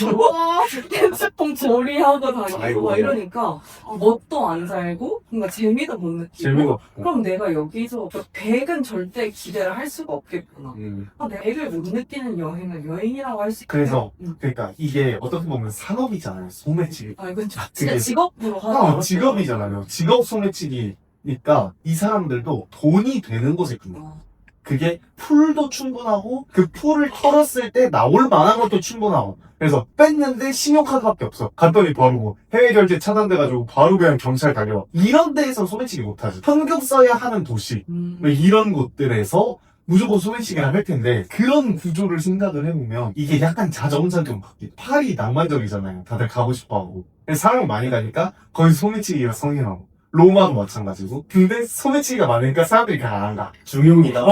핸드폰 조리하고 다니고 아이고. 막 이러니까 멋도 안 살고 뭔가 재미도 못 느끼고 재미가 없고. 그럼 내가 여기서 100은 절대 기대를 할 수가 없겠구나. 내가 100을 못 느끼는 여행은 여행이라고 할 수 있겠다. 그래서 그러니까 이게 어떻게 보면 산업이잖아요. 소매치기. 이건 진짜 그게- 직업으로 하는 직업이잖아요. 직업 소매치기니까 이 사람들도 돈이 되는 곳에 있구나. 그게 풀도 충분하고 그 풀을 털었을 때 나올 만한 것도 충분하고 그래서 뺐는데 신용카드밖에 없어. 갔더니 바로 뭐 해외 결제 차단돼가지고 바로 그냥 경찰 달려와. 이런 데에서 소매치기 못하지. 현금 써야 하는 도시 뭐 이런 곳들에서 무조건 소매치기를 할 텐데 그런 구조를 생각을 해보면 이게 약간 자정작용 파리 낭만적이잖아요. 다들 가고 싶어하고 사람 많이 가니까 거기 소매치기가 성행하고 로마도 마찬가지고 근데 소매치기가 많으니까 사람들이 그냥 안 가. 중용이다.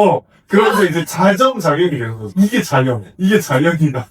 그러면서 이제 자정작용이 되는 거죠. 이게 자연이다.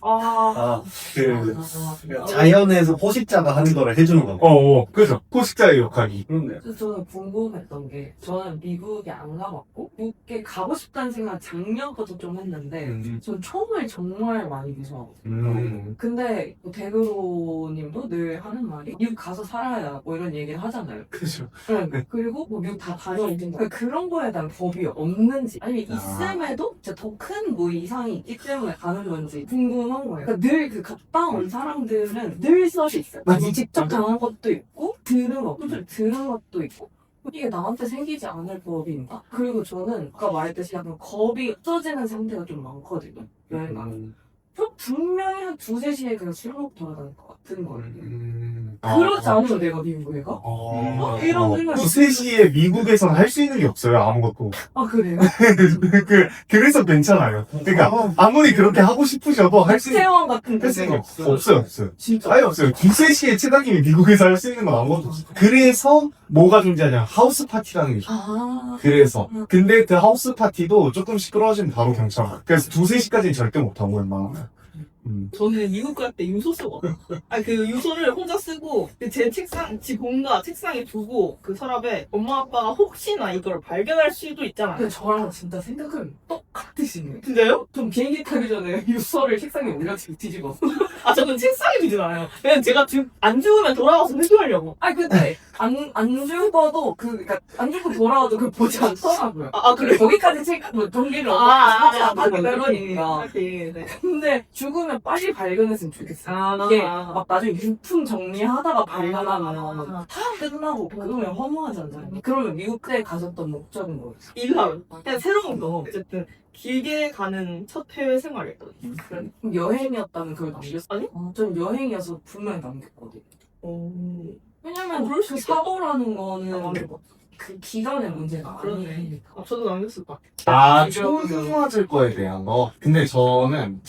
자연에서 포식자가 하는 거를 해주는 거고. 그죠. 포식자의 역할이. 그렇네. 그래서 저는 궁금했던 게 저는 미국에 안 가봤고 미국에 가고 싶다는 생각 작년부터 좀 했는데 전 총을 정말 많이 무서워하거든요. 근데 뭐 대그로님도 늘 하는 말이 미국 가서 살아야 뭐 이런 얘기를 하잖아요. 그죠. 네. 그리고 뭐 미국 다 다녀오고 그런 거에 대한 겁이 없는지 아니면 있음에도 진짜 더 큰 뭐 이상이 있기 때문에 가는 건지 궁금한 거예요. 그러니까 늘 그 갔다 온 사람들은 늘 썰이 있어요. 맞아. 직접 당한 것도 있고 들은 것도 있고 이게 나한테 생기지 않을 법인가? 그리고 저는 아까 말했듯이 약간 겁이 없어지는 상태가 좀 많거든요. 여행 가면. 분명히 한 2-3시에 그냥 술 먹고 돌아다닐 것 같은 거예요. 그렇지 않으면 내가 미국에 가? 이런 생각이 2-3시에 미국에서는 할 수 있는 게 없어요. 아무것도. 그래요? 그래서 괜찮아요. 그러니까 아무리 그렇게 하고 싶으셔도 할 수 있는 태원 같은 할 수 있는 게 데서 없어요. 진짜 아예 없어요. 2-3시에 최다님이 미국에서 할 수 있는 건 아무것도 없어요. 그래서 뭐가 존재하냐. 하우스 파티라는 게 있어요. 그래서. 근데 그 하우스 파티도 조금 시끄러워지면 바로 경찰. 그래서 2-3시까지는 절대 못하고 웬만하면. 저는 미국 갈 때 유소 쓰고 그 유소를 혼자 쓰고 제 책상 집 본가 책상에 두고 그 서랍에 엄마 아빠가 혹시나 이걸 발견할 수도 있잖아요. 근데 저랑 진짜 생각은 똑같으시네요. 진짜요? 좀 비행기 타기 전에 유서를 책상에 올려 뒤집었어. 아, 저는 책상에 두진 않아요. 그냥 제가 안 죽으면 돌아와서 회수하려고. 아니 근데 안 죽어도 그러니까 안 죽고 돌아와도 그 보지 않더라고요. 그래. 거기까지 뭐 동기를 하지 않아도 그러니까. 하긴, 네. 근데 죽으면 빨리 발견했으면 좋겠어요. 이게 막 나중에 유품 정리하다가 발견하면 다 끝나고 그러면 허무하지 않나요? 그러면 미국에 가셨던 목적은 뭐였어요? 일하면. 그냥 새로운 거. 어쨌든, 길게 가는 첫 해외 생활이었거든요. 그럼 여행이었다면 그걸 남겼어요? 아니? 전 여행이어서 분명히 남겼거든요. 왜냐면 그럴 수 그 있겠다. 사고라는 거는 그 기간의 문제가 그러네. 아니니까. 저도 남겼을 것 같아요. 아, 총 맞을 거에 대한 거. 근데 저는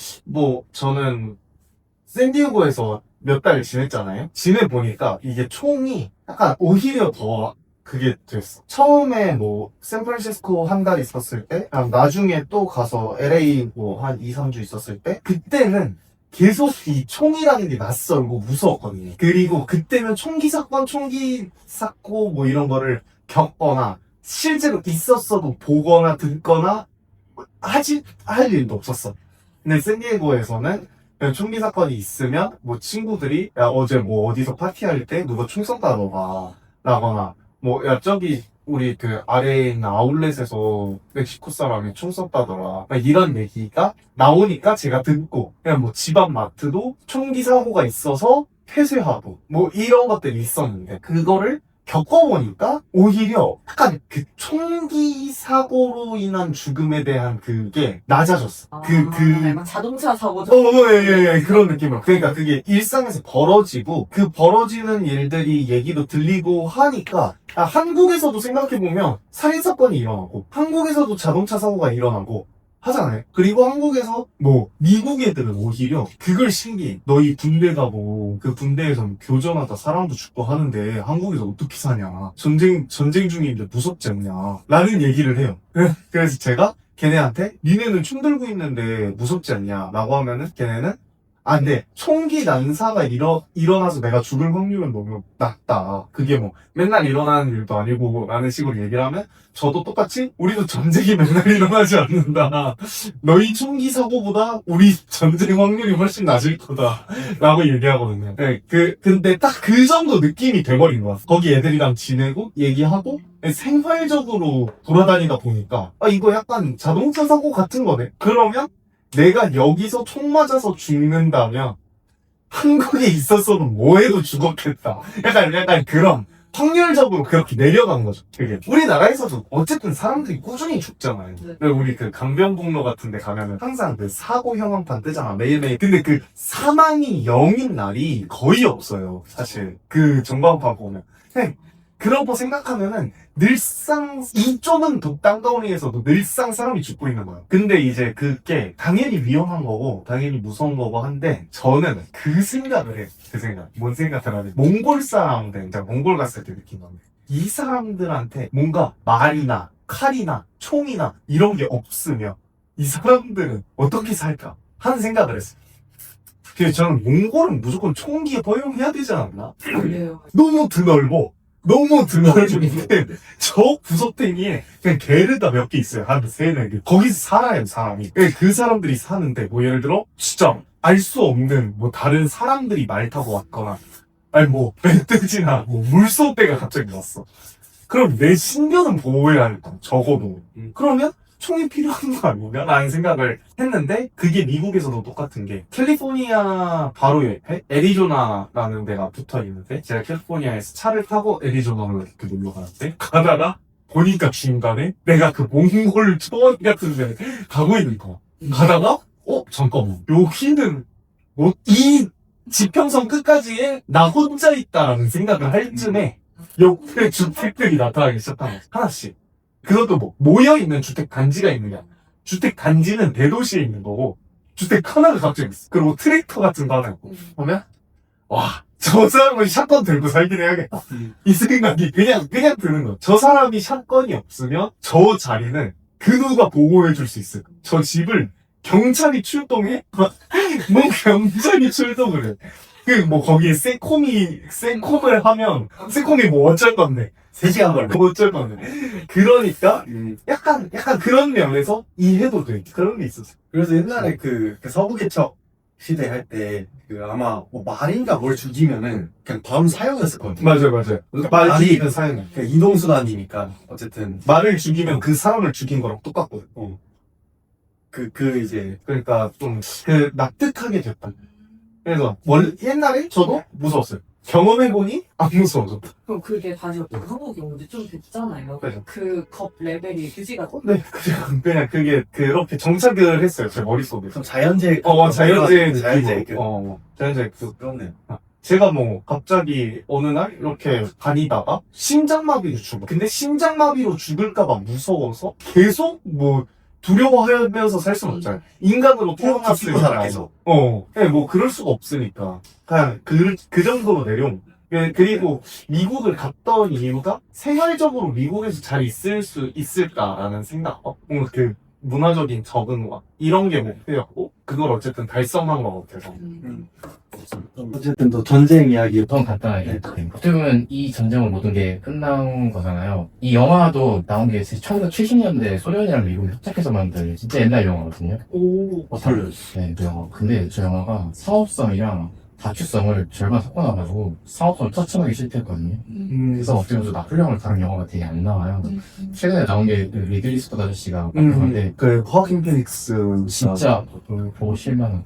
샌디에고에서 몇 달 지냈잖아요. 지내보니까 이게 총이 약간 오히려 더 그게 됐어. 처음에 뭐 샌프란시스코 한 달 있었을 때, 나중에 또 가서 LA 뭐 한 2, 3주 있었을 때, 그때는 계속 이 총이라는 게 낯설고 무서웠거든요. 그리고 그때는 총기 사건 뭐 이런 거를 겪거나 실제로 있었어도 보거나 듣거나 할 일도 없었어. 근데 샌디에고에서는 그냥 총기 사건이 있으면 뭐 친구들이 야 어제 뭐 어디서 파티할 때 누가 총 쏜다더라 라거나 뭐 야 저기 우리 그 아래에 있는 아울렛에서 멕시코 사람이 총 쐈다더라 막 이런 얘기가 나오니까 제가 듣고 그냥 뭐 집 앞 마트도 총기 사고가 있어서 폐쇄하고 뭐 이런 것들이 있었는데 그거를 겪어보니까 오히려 약간 그 총기 사고로 인한 죽음에 대한 그게 낮아졌어. 약간 자동차 사고죠. 예, 그런 느낌으로. 그러니까 그게 일상에서 벌어지고, 그 벌어지는 일들이 얘기도 들리고 하니까, 한국에서도 생각해보면 살인사건이 일어나고, 한국에서도 자동차 사고가 일어나고, 하잖아요. 그리고 한국에서, 미국 애들은 오히려 그걸 신기해. 너희 군대 가고, 그 군대에서 교전하다 사람도 죽고 하는데, 한국에서 어떻게 사냐. 전쟁 중인데 무섭지 않냐. 라는 얘기를 해요. 그래서 제가 걔네한테 니네는 총 들고 있는데 무섭지 않냐 라고 하면은 걔네는 근데 총기 난사가 일어나서 내가 죽을 확률은 너무 낮다. 그게 뭐 맨날 일어나는 일도 아니고 라는 식으로 얘기를 하면 저도 똑같이 우리도 전쟁이 맨날 일어나지 않는다. 너희 총기 사고보다 우리 전쟁 확률이 훨씬 낮을 거다 라고 얘기하거든요. 네, 근데 딱 그 정도 느낌이 돼버린 거야. 거기 애들이랑 지내고 얘기하고 생활적으로 돌아다니다 보니까 이거 약간 자동차 사고 같은 거네. 그러면 내가 여기서 총 맞아서 죽는다면 한국에 있었어도 뭐해도 죽었겠다. 약간 그런 확률적으로 그렇게 내려간 거죠. 그게 우리나라에서도 어쨌든 사람들이 꾸준히 죽잖아요. 네. 우리 그 강변북로 같은 데 가면은 항상 그 사고 현황판 뜨잖아, 매일매일. 근데 그 사망이 0인 날이 거의 없어요, 사실. 그 전광판 보면. 그런 거 생각하면은 늘상 이쪽은 땅덩어리에서도 늘상 사람이 죽고 있는 거예요. 근데 이제 그게 당연히 위험한 거고 당연히 무서운 거고 한데 저는 그 생각을 해요. 그 생각. 뭔 생각을 하냐면 몽골 사람들, 제가 몽골 갔을 때 느낀 건데 이 사람들한테 뭔가 말이나 칼이나 총이나 이런 게 없으면 이 사람들은 어떻게 살까 하는 생각을 했어요. 그래서 저는 몽골은 무조건 총기에 허용해야 되지 않나? 그래요. 너무 드넓어. 드넓은데 저 구석탱이에 그냥 게르다 몇 개 있어요. 한 3-4개. 거기서 살아요, 사람이. 그 사람들이 사는데 뭐 예를 들어 진짜 알 수 없는 뭐 다른 사람들이 말 타고 왔거나 아니 뭐 멧돼지나 뭐 물소떼가 갑자기 왔어. 그럼 내 신변은 보호해야 할 거, 적어도. 그러면 총이 필요한 거 아닌가? 라는 생각을 했는데 그게 미국에서도 똑같은 게 캘리포니아 바로 옆에 애리조나라는 데가 붙어 있는데 제가 캘리포니아에서 차를 타고 애리조나로 이렇게 놀러 가는데 가다가 보니까 중간에 내가 그 몽골 초원 같은 데 가고 있는 거야. 가다가 잠깐만 여기는 뭐 이 지평선 끝까지에 나 혼자 있다라는 생각을 할 쯤에 옆에 주택들이 나타나기 시작한 거야. 하나씩. 그것도 뭐 모여있는 주택 단지가 있는 게 아니야. 주택 단지는 대도시에 있는 거고 주택 하나가 갑자기 있어. 그리고 트랙터 같은 거 하나 있고 보면 저 사람은 샷건 들고 살긴 해야겠다. 이 생각이 그냥 드는 거야. 저 사람이 샷건이 없으면 저 자리는 그 누가 보호해줄 수 있을 거야. 저 집을 경찰이 출동해? 뭐 경찰이 출동을 해. 거기에 세콤을 하면 세콤이 뭐 어쩔 건데 3시간 걸려. 뭐 어쩔 건데. 그러니까 약간 그런 면에서 이해도 돼. 그런 게 있었어. 그래서 옛날에 그 서부개척 시대 할 때 그 아마 뭐 말인가 뭘 죽이면은 그냥 바로 사형이었었거든요. 맞아요. 말이 그 사연이. 그러니까 이동수단이니까 어쨌든 말을 죽이면 그 사람을 죽인 거랑 똑같거든. 그 이제 그러니까 좀 그 납득하게 됐다. 그래서 옛날에 저도 무서웠어요. 경험해보니 안 무서워졌다. 그럼 그게 다시 한국이 온 지 좀 됐잖아요. 그죠. 그 겁 레벨이 유지가 돼? 네, 그냥 그게 그렇게 정착을 했어요. 제 머릿속에. 좀 자연재해. 자연재해 자연재해. 느끼고. 자연재해 그렇네요. 제가 뭐 갑자기 어느 날 이렇게 다니다가 심장마비로 죽어. 근데 심장마비로 죽을까봐 무서워서 계속 뭐 두려워하면서 살 수는 없잖아요. 인간으로 태어났으니까. 살아계속. 네, 뭐 그럴 수가 없으니까. 그냥 그 정도로 내려온. 그리고 미국을 갔던 이유가 생활적으로 미국에서 잘 있을 수 있을까라는 생각. 뭔가 그 문화적인 적응과 이런 게 목표였고 그걸 어쨌든 달성한 것 같아서. 어쨌든 또 전쟁 이야기. 좀 간단하게. 어떻게 보면 이 전쟁으로 모든 게 끝난 거잖아요. 이 영화도 나온 게 1970년대 소련이랑 미국이 협작해서 만든 진짜 옛날 영화거든요. 오. 네, 그 영화. 근데 저 영화가 사업성이랑 다큐성을 절반 섞어놔가지고 사업성을 처참하게 실패했거든요. 그래서 어떻게 보면 나폴레옹을 다룬 영화가 되게 안 나와요. 최근에 나온 게 그 리들리 스콧 아저씨가 만든 그 허킹 피닉스 진짜 보고 실망한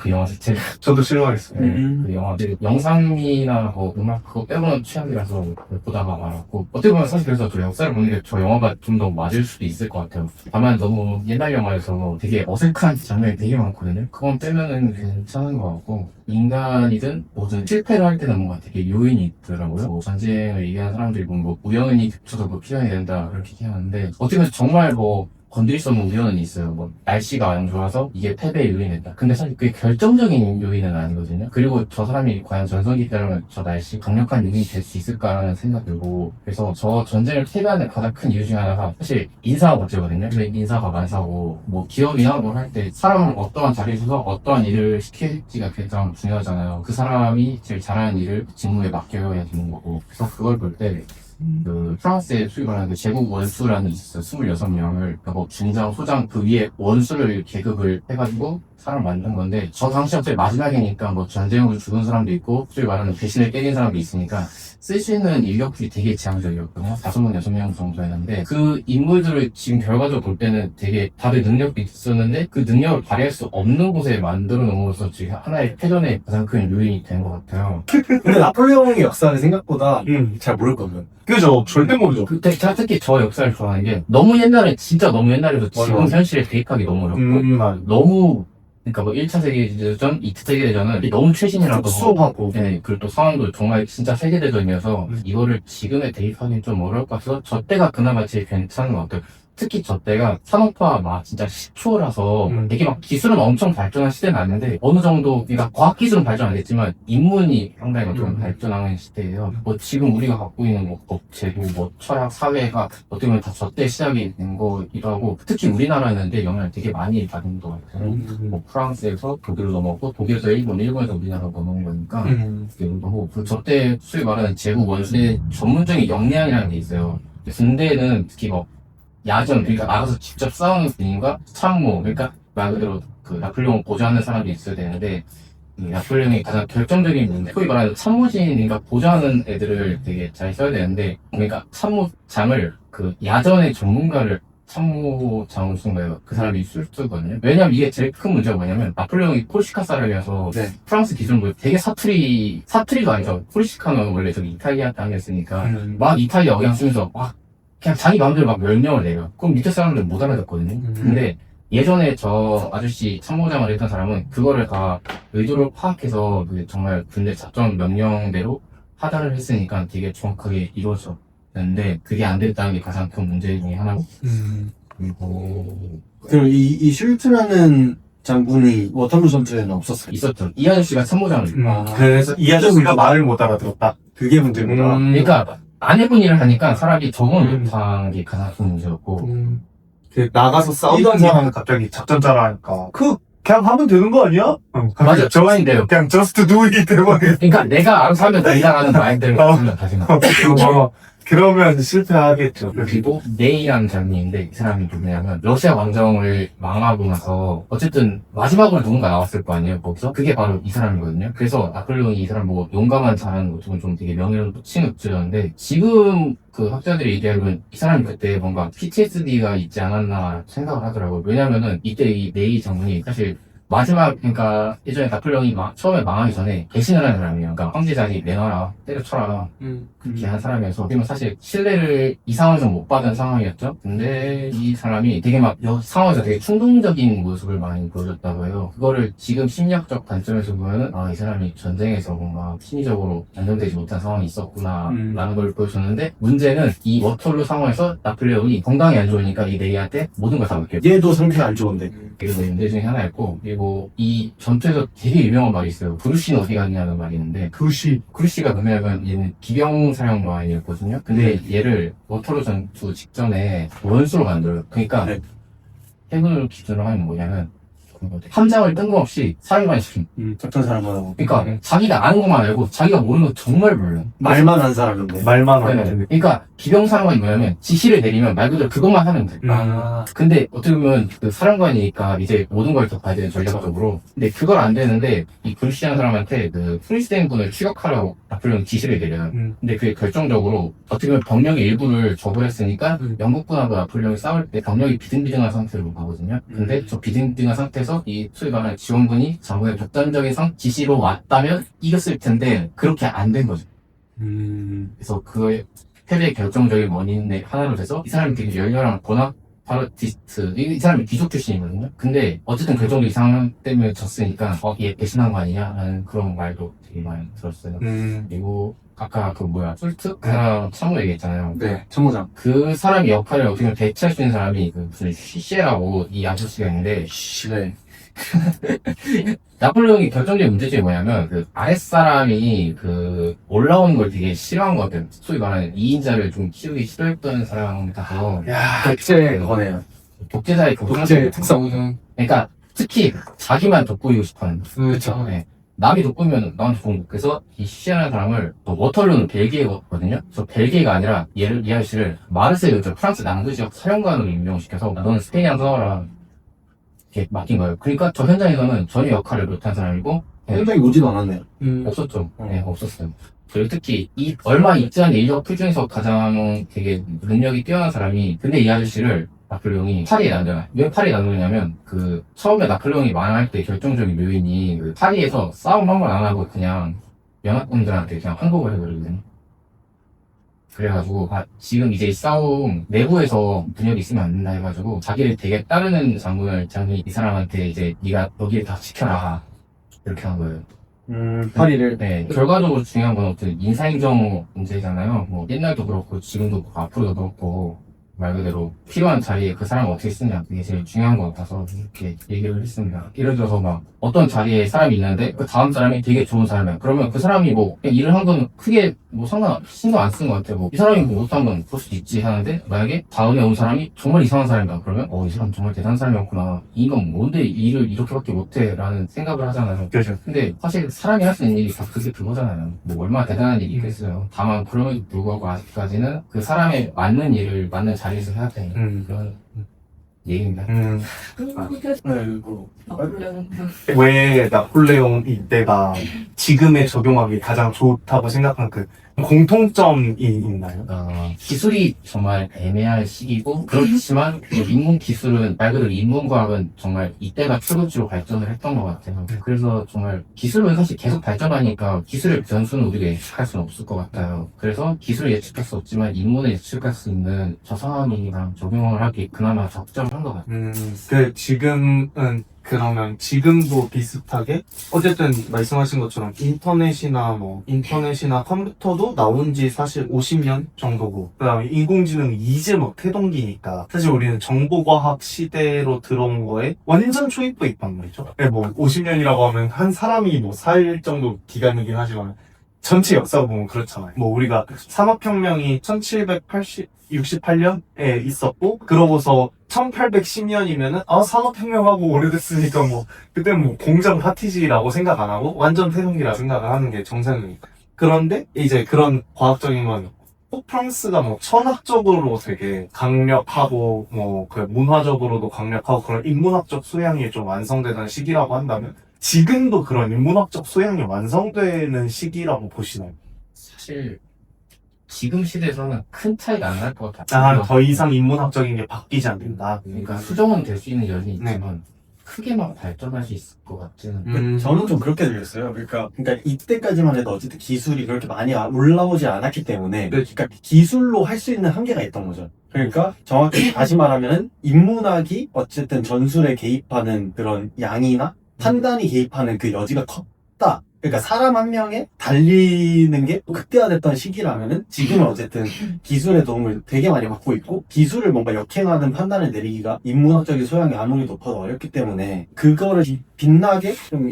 그 영화 자체. 저도 실망했어요. 그 영화 영상이나 뭐 음악 그거 빼고는 취향이라서 보다가 말았고 어떻게 보면 사실 그래서 저 역사를 보는 게 저 영화가 좀 더 맞을 수도 있을 것 같아요. 다만 너무 옛날 영화에서 되게 어색한 장면이 되게 많거든요. 그건 빼면은 괜찮은 것 같고 인간이든 뭐든 실패를 할 때는 뭔가 되게 요인이 있더라고요. 뭐 전쟁을 얘기하는 사람들이 뭐 우연히 겹쳐서 뭐 필연이 된다 그렇게 얘기하는데 어떻게 보면 정말 뭐 건드릴 수 없는 우연은 있어요. 뭐 날씨가 안 좋아서 이게 패배의 요인이 된다. 근데 사실 그게 결정적인 요인은 아니거든요. 그리고 저 사람이 과연 전성기 때라면 저 날씨 강력한 요인이 될 수 있을까라는 생각 들고 그래서 저 전쟁을 패배하는 가장 큰 이유 중에 하나가 사실 인사가 문제거든요. 근데 인사가 만사고 뭐 기업이나 뭘 할 때 사람을 어떠한 자리에 서서 어떠한 일을 시킬지가 가장 중요하잖아요. 그 사람이 제일 잘하는 일을 직무에 맡겨야 되는 거고 그래서 그걸 볼 때 그 프랑스에 소위 말하는 그 제국 원수라는 게 있었어요. 26명을 그러니까 뭐 중장, 소장 그 위에 원수를 계급을 해가지고 사람을 만든 건데 저 당시 어차피 마지막이니까 뭐 전쟁으로 죽은 사람도 있고 소위 말하는 배신을 때린 사람도 있으니까 쓸 수 있는 인력들이 되게 제한적이었거든요. 5명, 6명 정도였는데 그 인물들을 지금 결과적으로 볼 때는 되게 다들 능력도 있었는데 그 능력을 발휘할 수 없는 곳에 만들어 놓음으로써 지금 하나의 패전의 가장 큰 요인이 된 것 같아요. 근데 나폴레옹의 역사는 생각보다 잘 모를 거면. 그죠? 절대 모르죠. 제가 특히 저 역사를 좋아하는 게 너무 옛날에 진짜 너무 옛날에서 지금 맞아. 현실에 대입하기 너무 어렵고 너무 그러니까 뭐 1차 세계대전, 2차 세계대전은 너무 최신이라서 수업하고. 네, 그리고 또 상황도 정말 진짜 세계대전이어서 이거를 지금에 대입하기는 좀 어려울 것 같아서 저 때가 그나마 제일 괜찮은 것 같아요. 특히 저 때가 산업화 막 진짜 10초라서 되게 막 기술은 엄청 발전한 시대는 아닌데 어느 정도 그러니까 과학기술은 발전 안 했지만 인문이 상당히 좀 발전하는 시대예요. 뭐 지금 우리가 갖고 있는 뭐 업체도 뭐 철학 사회가 어떻게 보면 다 저 때 시작이 된 거기도 하고 특히 우리나라는 데 영향을 되게 많이 받은 것 같아요. 뭐 프랑스에서 독일로 넘어오고 독일에서 일본, 일본에서 우리나라로 넘어온 거니까 그리고 저때 소위 말하는 제국 원수의 전문적인 역량이라는 게 있어요. 군대는 특히 뭐 야전, 그러니까 나가서 직접 싸우는 분인가 참모, 그러니까 말 그대로 그 나폴레옹을 보조하는 사람이 있어야 되는데 이 나폴레옹이 가장 결정적인 문제, 소위 말하는 참모진이니까 보조하는 애들을 되게 잘 써야 되는데 그러니까 참모장을 그 야전의 전문가를 참모장으로 쓴 거예요. 그 사람이 쓰거든요. 왜냐면 이게 제일 큰 문제가 뭐냐면 나폴레옹이 폴시카 사람이어서 네. 프랑스 기준으로 되게 사투리도 아니죠. 폴시카는 원래 저기 이탈리아 땅이었으니까 막 이탈리아 억양 쓰면서 막 그냥 자기 마음대로 막 명령을 내요. 그럼 밑에 사람들 못 알아듣거든요. 근데 예전에 저 아저씨 참모장을 했던 사람은 그거를 다 의도를 파악해서 정말 군대 작전 명령대로 하달을 했으니까 되게 정확하게 이루어졌는데 그게 안 됐다는 게 가장 큰 문제 중에 하나고 그리고 그럼 이 슐트라는 장군이 워터루 전투에는 없었어요. 있었죠. 이 아저씨가 참모장을 그래서 이 아저씨가 말을 못 알아들었다. 그게 문제구나. 그러니까 안 해본 일을 하니까 사람이 적응을 못한 게 가장 큰 문제였고 그 나가서 싸우던 사람은 갑자기 작전 짜라니까 그냥 하면 되는 거 아니야? 맞아. 저만인데요. 그냥 just do it 대박에 그러니까 내가 알아서 하면 된다라는 마인드를 가지면 다시 나. 그러면 실패하겠죠. 그리고 네이라는 장면인데 이 사람이 누구냐면 러시아 왕정을 망하고 나서 어쨌든 마지막으로 누군가 나왔을 거 아니에요 거기서 그게 바로 이 사람이거든요. 그래서 나폴레옹이 이 사람 뭐 용감한 자라는 것도 좀 되게 명예로 칭을 지금 그 학자들이 얘기하면 이 사람이 그때 뭔가 PTSD가 있지 않았나 생각을 하더라고요. 왜냐면은 이때 이 네이 장군이 사실 마지막, 그러니까, 예전에 나폴레옹이 처음에 망하기 전에 배신을 하는 사람이에요. 그러니까, 황제 자리 내놔라, 때려쳐라. 그렇게 한 사람이어서, 그러면 사실 신뢰를 이 상황에서 못 받은 상황이었죠? 근데 이 사람이 되게 막, 상황에서 되게 충동적인 모습을 많이 보여줬다고 해요. 그거를 지금 심리학적 관점에서 보면은, 아, 이 사람이 전쟁에서 뭔가 심리적으로 안정되지 못한 상황이 있었구나, 라는 걸 보여줬는데, 문제는 이 워털루 상황에서 나폴레옹이 건강이 안 좋으니까 이 네이한테 모든 걸 다 맡겨요. 얘도 상태가 안 좋은데. 그래서 문제 중에 하나였고, 그리고 이 전투에서 되게 유명한 말이 있어요. 그루시는 어디 갔냐는 말이 있는데, 그루시가 뭐냐면 얘는 기병사령관이었거든요. 근데 얘를 워터루 전투 직전에 원수로 만들어요. 그러니까 네. 해군을 기준으로 하면 뭐냐면 함장을 뜬금없이 사령관이 시킵니다. 어떤 사람은 그러니까 자기가 아는 것만 알고 자기가 모르는 거 정말 몰라요. 말만 한 사람인데. 말만 네. 하는. 그러니까 기병사령관이 뭐냐면 지시를 내리면 말 그대로 그것만 하면 돼. 근데 어떻게 보면 그 사령관이니까 이제 모든 걸 더 봐야 되는 전략적으로. 근데 그걸 안 되는데 이 그루시한 사람한테 그 프린스덴 군을 추격하라고 나폴레옹이 지시를 내려요. 근데 그게 결정적으로 어떻게 보면 병력의 일부를 적을했으니까 영국군하고 나폴레옹이 싸울 때 병력이 비등비등한 상태로 가거든요. 근데 저 비등비등한 상태에서 이 소위 말하는 지원군이 장군의 독단적인 지시로 왔다면 이겼을 텐데 그렇게 안 된 거죠. 그래서 그거의 패배의 결정적인 원인의 하나로 돼서 이 사람이 되게 열렬한 보나파르티스트 이 사람이 귀족 출신이거든요. 근데 어쨌든 결정적인 상황 때문에 졌으니까 얘 배신한 거 아니냐 라는 그런 말도 되게 많이 들었어요. 그리고 아까 그 솔트? 그 사람 참모 얘기했잖아요. 네, 참모장. 그 사람의 역할을 어떻게 보면 대체할 수 있는 사람이 그 무슨 쉬셰라고 이 아저씨가 있는데 네. 나폴레옹이 결정적인 문제점이 뭐냐면 그 아랫사람이 그 올라오는 걸 되게 싫어한 것 같아요. 소위 말하는 2인자를 좀 키우기 싫어했던 사람이라서 야, 독재 거네요. 독재자의 독재 특성. 그러니까 특히 자기만 돋보이고 싶어하는 그렇죠. 네. 남이 돋보이면 나한테 좋은 거. 그래서 이 쉬시라는 사람을 워털루는 벨기에거든요. 저 벨기에가 아니라 이 아저씨를 마르세유 프랑스 남부 지역 사령관으로 임명시켜서 너는 스페인이랑 싸워라 이렇게 맡긴 거예요. 그러니까 저 현장에서는 전혀 역할을 못한 사람이고 현장에 오지도 않았네요. 없었죠. 네, 없었어요. 그리고 특히 얼마 있지 않은 인력 풀 중에서 가장 되게 능력이 뛰어난 사람이 근데 이 아저씨를 나폴레옹이 파리에 놔둬요. 왜 파리에 놔두냐면 처음에 나폴레옹이 망할 때 결정적인 요인이 파리에서 싸움 한 번 안 하고 그냥 연합군들한테 그냥 항복을 해버리거든요. 그래가지고 지금 이제 싸움 내부에서 분열이 있으면 안 된다 해가지고 자기를 되게 따르는 장군이 이 사람한테 이제 네가 여기를 다 지켜라 이렇게 한 거예요. 파리를. 네. 결과적으로 중요한 건 어떤 인사행정 문제잖아요. 뭐 옛날도 그렇고 지금도 그렇고 앞으로도 그렇고 말 그대로 필요한 자리에 그 사람을 어떻게 쓰냐 그게 제일 중요한 것 같아서 이렇게 얘기를 했습니다. 예를 들어서 막 어떤 자리에 사람이 있는데 그 다음 사람이 되게 좋은 사람이야. 그러면 그 사람이 뭐 그냥 일을 한 건 크게 뭐 신경 안 쓴 것 같아. 뭐 이 사람이 뭐 못한 건 그럴 수도 있지 하는데 만약에 다음에 온 사람이 정말 이상한 사람이다. 그러면 이 사람 정말 대단한 사람이었구나. 이 인간 뭔데 일을 이렇게밖에 못해 라는 생각을 하잖아요. 그렇죠. 근데 사실 사람이 할 수 있는 일이 다 그거잖아요. 뭐 얼마나 대단한 일이 있겠어요. 다만 그럼에도 불구하고 아직까지는 그 사람에 맞는 일을 맞는 자리에서 해야 되는 그런 얘기입니다. 나폴레옹 왜 나폴레옹 이때가 지금에 적용하기 가장 좋다고 생각한 그 공통점이 있나요? 기술이 정말 애매할 시기고 그렇지만 인문 기술은 말 그대로 인문과학은 정말 이때가 출구지로 발전을 했던 것 같아요. 그래서 정말 기술은 사실 계속 발전하니까 기술의 변수는 우리가 예측할 수는 없을 것 같아요. 그래서 기술을 예측할 수 없지만 인문을 예측할 수 있는 저 상황이랑 적용을 하기 그나마 적절한 것 같아요. 지금은 그러면 지금도 비슷하게 어쨌든 말씀하신 것처럼 인터넷이나 컴퓨터도 나온 지 사실 50년 정도고 그다음에 인공지능이 이제 막 태동기니까 사실 우리는 정보과학 시대로 들어온 거에 완전 초입부에 있단 말이죠. 네, 뭐 50년이라고 하면 한 사람이 뭐 살 정도 기간이긴 하지만 전체 역사 보면 그렇잖아요. 뭐 우리가 산업혁명이 1768년에 있었고 그러고서 1810년이면은 산업혁명하고 오래됐으니까 뭐 그때 뭐 공장 파티지라고 생각 안 하고 완전 태동기라 생각을 하는 게 정상이니까. 그런데 이제 그런 과학적인 건 프랑스가 뭐 천학적으로 되게 강력하고 뭐 그 문화적으로도 강력하고 그런 인문학적 소양이 좀 완성되던 시기라고 한다면 지금도 그런 인문학적 소양이 완성되는 시기라고 보시나요? 사실 지금 시대에서는 큰 차이가 안 날 것 같아요. 더 이상 인문학적인 게 바뀌지 않는다. 그러니까 수정은 될 수 있는 여지는 있지만 크게 막 발전할 수 있을 것 같지는. 저는 좀 그렇게 들렸어요. 그러니까 이때까지만 해도 어쨌든 기술이 그렇게 많이 올라오지 않았기 때문에, 그러니까 기술로 할 수 있는 한계가 있던 거죠. 그러니까 정확히 다시 말하면은 인문학이 어쨌든 전술에 개입하는 그런 양이나 판단이 개입하는 그 여지가 컸다. 그러니까 사람 한 명에 달리는 게 극대화됐던 시기라면은 지금은 어쨌든 기술의 도움을 되게 많이 받고 있고, 기술을 뭔가 역행하는 판단을 내리기가 인문학적인 소양이 아무리 높아도 어렵기 때문에 그거를 빛나게 좀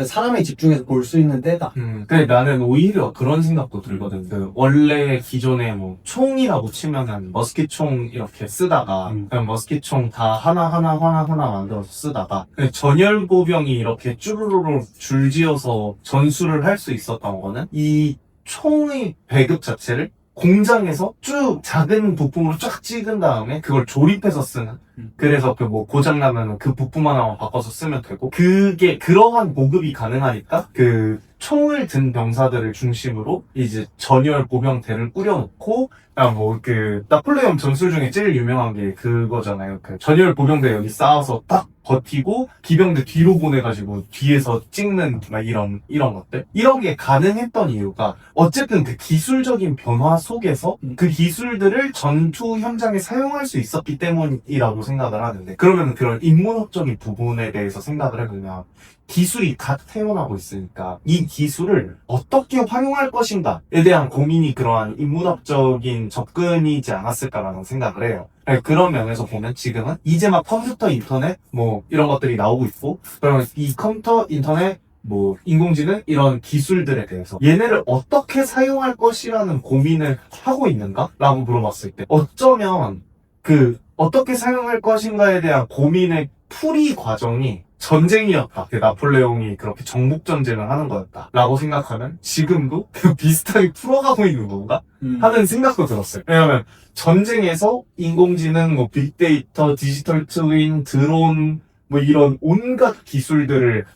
사람에 집중해서 볼 수 있는 때다. 근데 나는 오히려 그런 생각도 들거든. 그 원래 기존에 뭐 총이라고 치면은 머스킷총 이렇게 쓰다가 그냥 머스킷총 다 하나하나 만들어서 쓰다가 전열보병이 이렇게 쭈루루루 줄지어서 전술을 할 수 있었던 거는 이 총의 배급 자체를 공장에서 쭉 작은 부품으로 쫙 찍은 다음에 그걸 조립해서 쓰는. 그래서 그 뭐 고장나면 그 부품 하나만 바꿔서 쓰면 되고, 그게 그러한 보급이 가능하니까 그 총을 든 병사들을 중심으로 이제 전열 보병대를 꾸려놓고, 뭐 그 나폴레옹 전술 중에 제일 유명한 게 그거잖아요. 그 전열 보병대 여기 쌓아서 딱 버티고 기병대 뒤로 보내가지고 뒤에서 찍는 막 이런 것들, 이런 게 가능했던 이유가 어쨌든 그 기술적인 변화 속에서 그 기술들을 전투 현장에 사용할 수 있었기 때문이라고 생각을 하는데, 그러면 그런 인문학적인 부분에 대해서 생각을 해보면 기술이 갓 태어나고 있으니까 이 기술을 어떻게 활용할 것인가에 대한 고민이 그러한 인문학적인 접근이지 않았을까라는 생각을 해요. 그런 면에서 보면 지금은 이제 막 컴퓨터, 인터넷 뭐 이런 것들이 나오고 있고, 그러면 이 컴퓨터, 인터넷, 뭐 인공지능 이런 기술들에 대해서 얘네를 어떻게 사용할 것이라는 고민을 하고 있는가라고 물어봤을 때, 어쩌면 그 어떻게 사용할 것인가에 대한 고민의 풀이 과정이 전쟁이었다. 나폴레옹이 그렇게 정복전쟁을 하는 거였다라고 생각하면 지금도 비슷하게 풀어가고 있는 건가? 하는 생각도 들었어요. 왜냐면 전쟁에서 인공지능, 뭐 빅데이터, 디지털 트윈, 드론, 뭐 이런 온갖 기술들을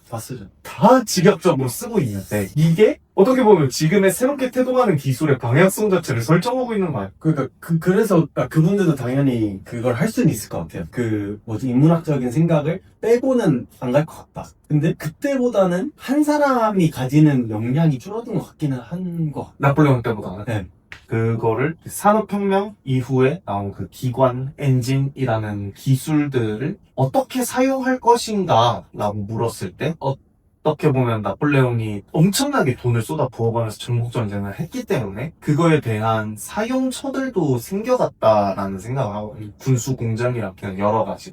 다 직역적으로 쓰고 있는데, 이게 어떻게 보면 지금의 새롭게 태동하는 기술의 방향성 자체를 설정하고 있는 거예요. 그러니까 그래서 그분들도 당연히 그걸 할 수는 있을 것 같아요. 인문학적인 생각을 빼고는 안 갈 것 같다. 근데 그때보다는 한 사람이 가지는 역량이 줄어든 것 같기는 한 것 같아요. 나폴레옹 때보다는. 네. 그거를 산업혁명 이후에 나온 그 기관 엔진이라는 기술들을 어떻게 사용할 것인가 라고 물었을 때, 어떻게 보면 나폴레옹이 엄청나게 돈을 쏟아 부어가면서 정복전쟁을 했기 때문에 그거에 대한 사용처들도 생겨갔다라는 생각을 하고, 군수공장이랑 여러 가지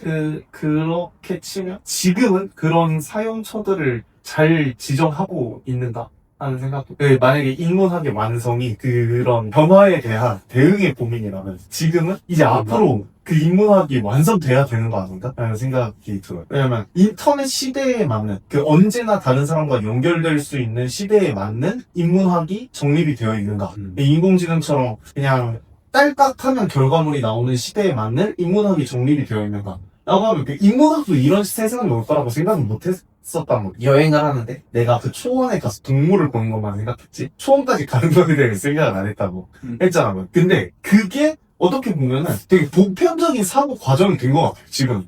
그렇게 치면 지금은 그런 사용처들을 잘 지정하고 있는가 하는 생각도. 만약에 인문학의 완성이 그런 변화에 대한 대응의 고민이라면 지금은 이제 앞으로 그 인문학이 완성돼야 되는 거 아닌가? 라는 생각이 들어요. 왜냐면 인터넷 시대에 맞는, 그 언제나 다른 사람과 연결될 수 있는 시대에 맞는 인문학이 정립이 되어 있는가? 인공지능처럼 그냥 딸깍하면 결과물이 나오는 시대에 맞는 인문학이 정립이 되어 있는가? 라고 하면 그 인문학도 이런 세상이 올 거라고 생각은 못했었단 말이야. 여행을 하는데 내가 그 초원에 가서 동물을 보는 것만 생각했지 초원까지 가는 거에 대해 생각을 안 했다고 했잖아. 근데 그게 어떻게 보면은 되게 보편적인 사고 과정이 된 것 같아요, 지금.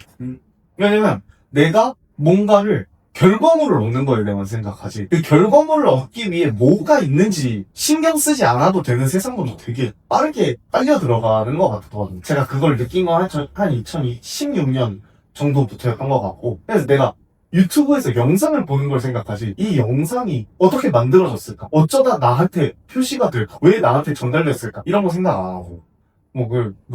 왜냐면 내가 뭔가를 결과물을 얻는 거에 대한 생각하지, 그 결과물을 얻기 위해 뭐가 있는지 신경 쓰지 않아도 되는 세상으로 되게 빠르게 빨려 들어가는 것 같거든요. 제가 그걸 느낀 건 한 2016년 정도부터였던 것 같고, 그래서 내가 유튜브에서 영상을 보는 걸 생각하지, 이 영상이 어떻게 만들어졌을까? 어쩌다 나한테 표시가 될까? 왜 나한테 전달됐을까? 이런 거 생각 안 하고,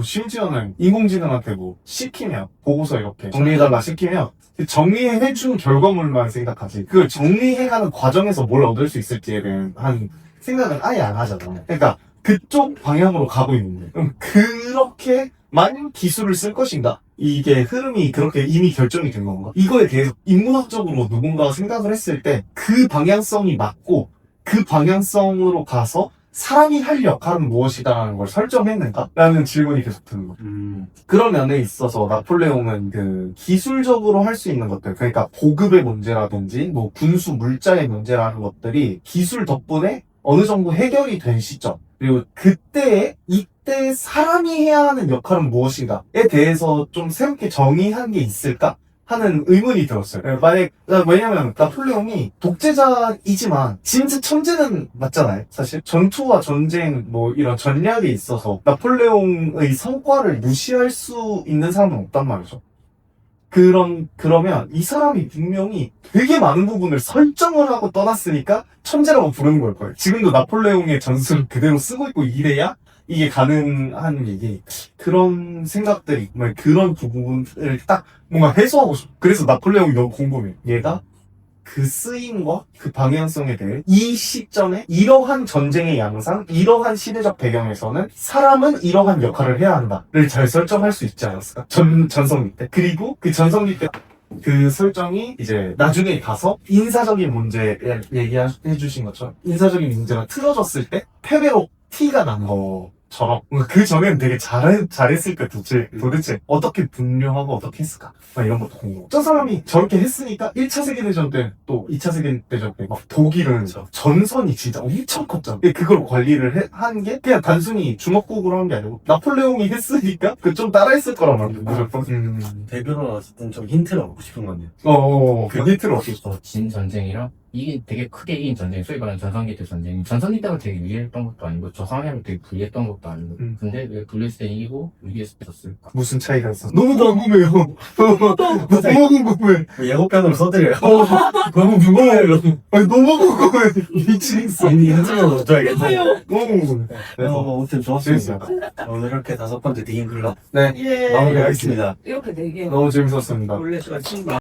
심지어는 인공지능한테 시키면, 보고서 이렇게 정리해달라 시키면, 정리해준 결과물만 생각하지, 그걸 정리해가는 과정에서 뭘 얻을 수 있을지에 대한 생각은 아예 안 하잖아. 그러니까, 그쪽 방향으로 가고 있는데, 그럼 그렇게만 기술을 쓸 것인가? 이게 흐름이 그렇게 이미 결정이 된 건가? 이거에 대해서 인문학적으로 누군가 생각을 했을 때, 그 방향성이 맞고, 그 방향성으로 가서 사람이 할 역할은 무엇이다라는 걸 설정했는가? 라는 질문이 계속 드는 거예요. 그런 면에 있어서 나폴레옹은 그 기술적으로 할 수 있는 것들, 그러니까 보급의 문제라든지 뭐 군수 물자의 문제라는 것들이 기술 덕분에 어느 정도 해결이 된 시점, 그리고 이때 사람이 해야 하는 역할은 무엇인가에 대해서 좀 새롭게 정의한 게 있을까? 하는 의문이 들었어요. 왜냐면 나폴레옹이 독재자이지만 진짜 천재는 맞잖아요. 사실 전투와 전쟁 뭐 이런 전략에 있어서 나폴레옹의 성과를 무시할 수 있는 사람은 없단 말이죠. 그러면 이 사람이 분명히 되게 많은 부분을 설정을 하고 떠났으니까 천재라고 부르는 걸 거예요. 지금도 나폴레옹의 전술을 그대로 쓰고 있고 이래야 이게 가능한 얘기. 그런 생각들이, 그런 부분을 딱 뭔가 해소하고 싶어. 그래서 나폴레옹이 너무 궁금해. 얘가 그 쓰임과 그 방향성에 대해 이 시점에 이러한 전쟁의 양상, 이러한 시대적 배경에서는 사람은 이러한 역할을 해야 한다를 잘 설정할 수 있지 않았을까? 전성기 때. 그리고 그 전성기 때 그 설정이 이제 나중에 가서 인사적인 문제 얘기해 주신 것처럼 인사적인 문제가 틀어졌을 때 패배로 티가 난 것처럼 그 전에는 되게 잘했을 때 도대체 어떻게 분류하고 어떻게 했을까? 막 이런 것도 궁금해. 저 사람이 저렇게 했으니까 1차 세계대전 때 또 2차 세계대전 때 막 독일은 전선이 진짜 엄청 컸잖아. 그걸 관리를 한 게 그냥 단순히 주먹국으로 한 게 아니고 나폴레옹이 했으니까 그 좀 따라했을 거란 말이야. 무조건. 대표로 어쨌든 좀 힌트를 얻고 싶은 건데. 그 힌트를 얻고 싶어. 진 전쟁이랑 이게 되게 크게 이긴 전쟁, 소위 말하는 전성기 때 전쟁. 전성기 때가 되게 유리했던 것도 아니고 저 상황이 되게 불리했던 것도 아니고. 근데 왜 불리했을 때 이기고 위기했을 때 졌을까? 무슨 차이가 있어? 너무 궁금해요. 너무 궁금해. 예고편으로 써드려요. 너무 궁금해요. 아니, 너무 궁금해. 미치겠어. 이미 현장으로 줘야겠네. 너무 궁금해. 아무튼 좋았습니다. 오늘 이렇게 5번째 디인 클럽 네. 예. 마무리하겠습니다. 이렇게 4개. 너무 재밌었습니다. 원래 제가 친구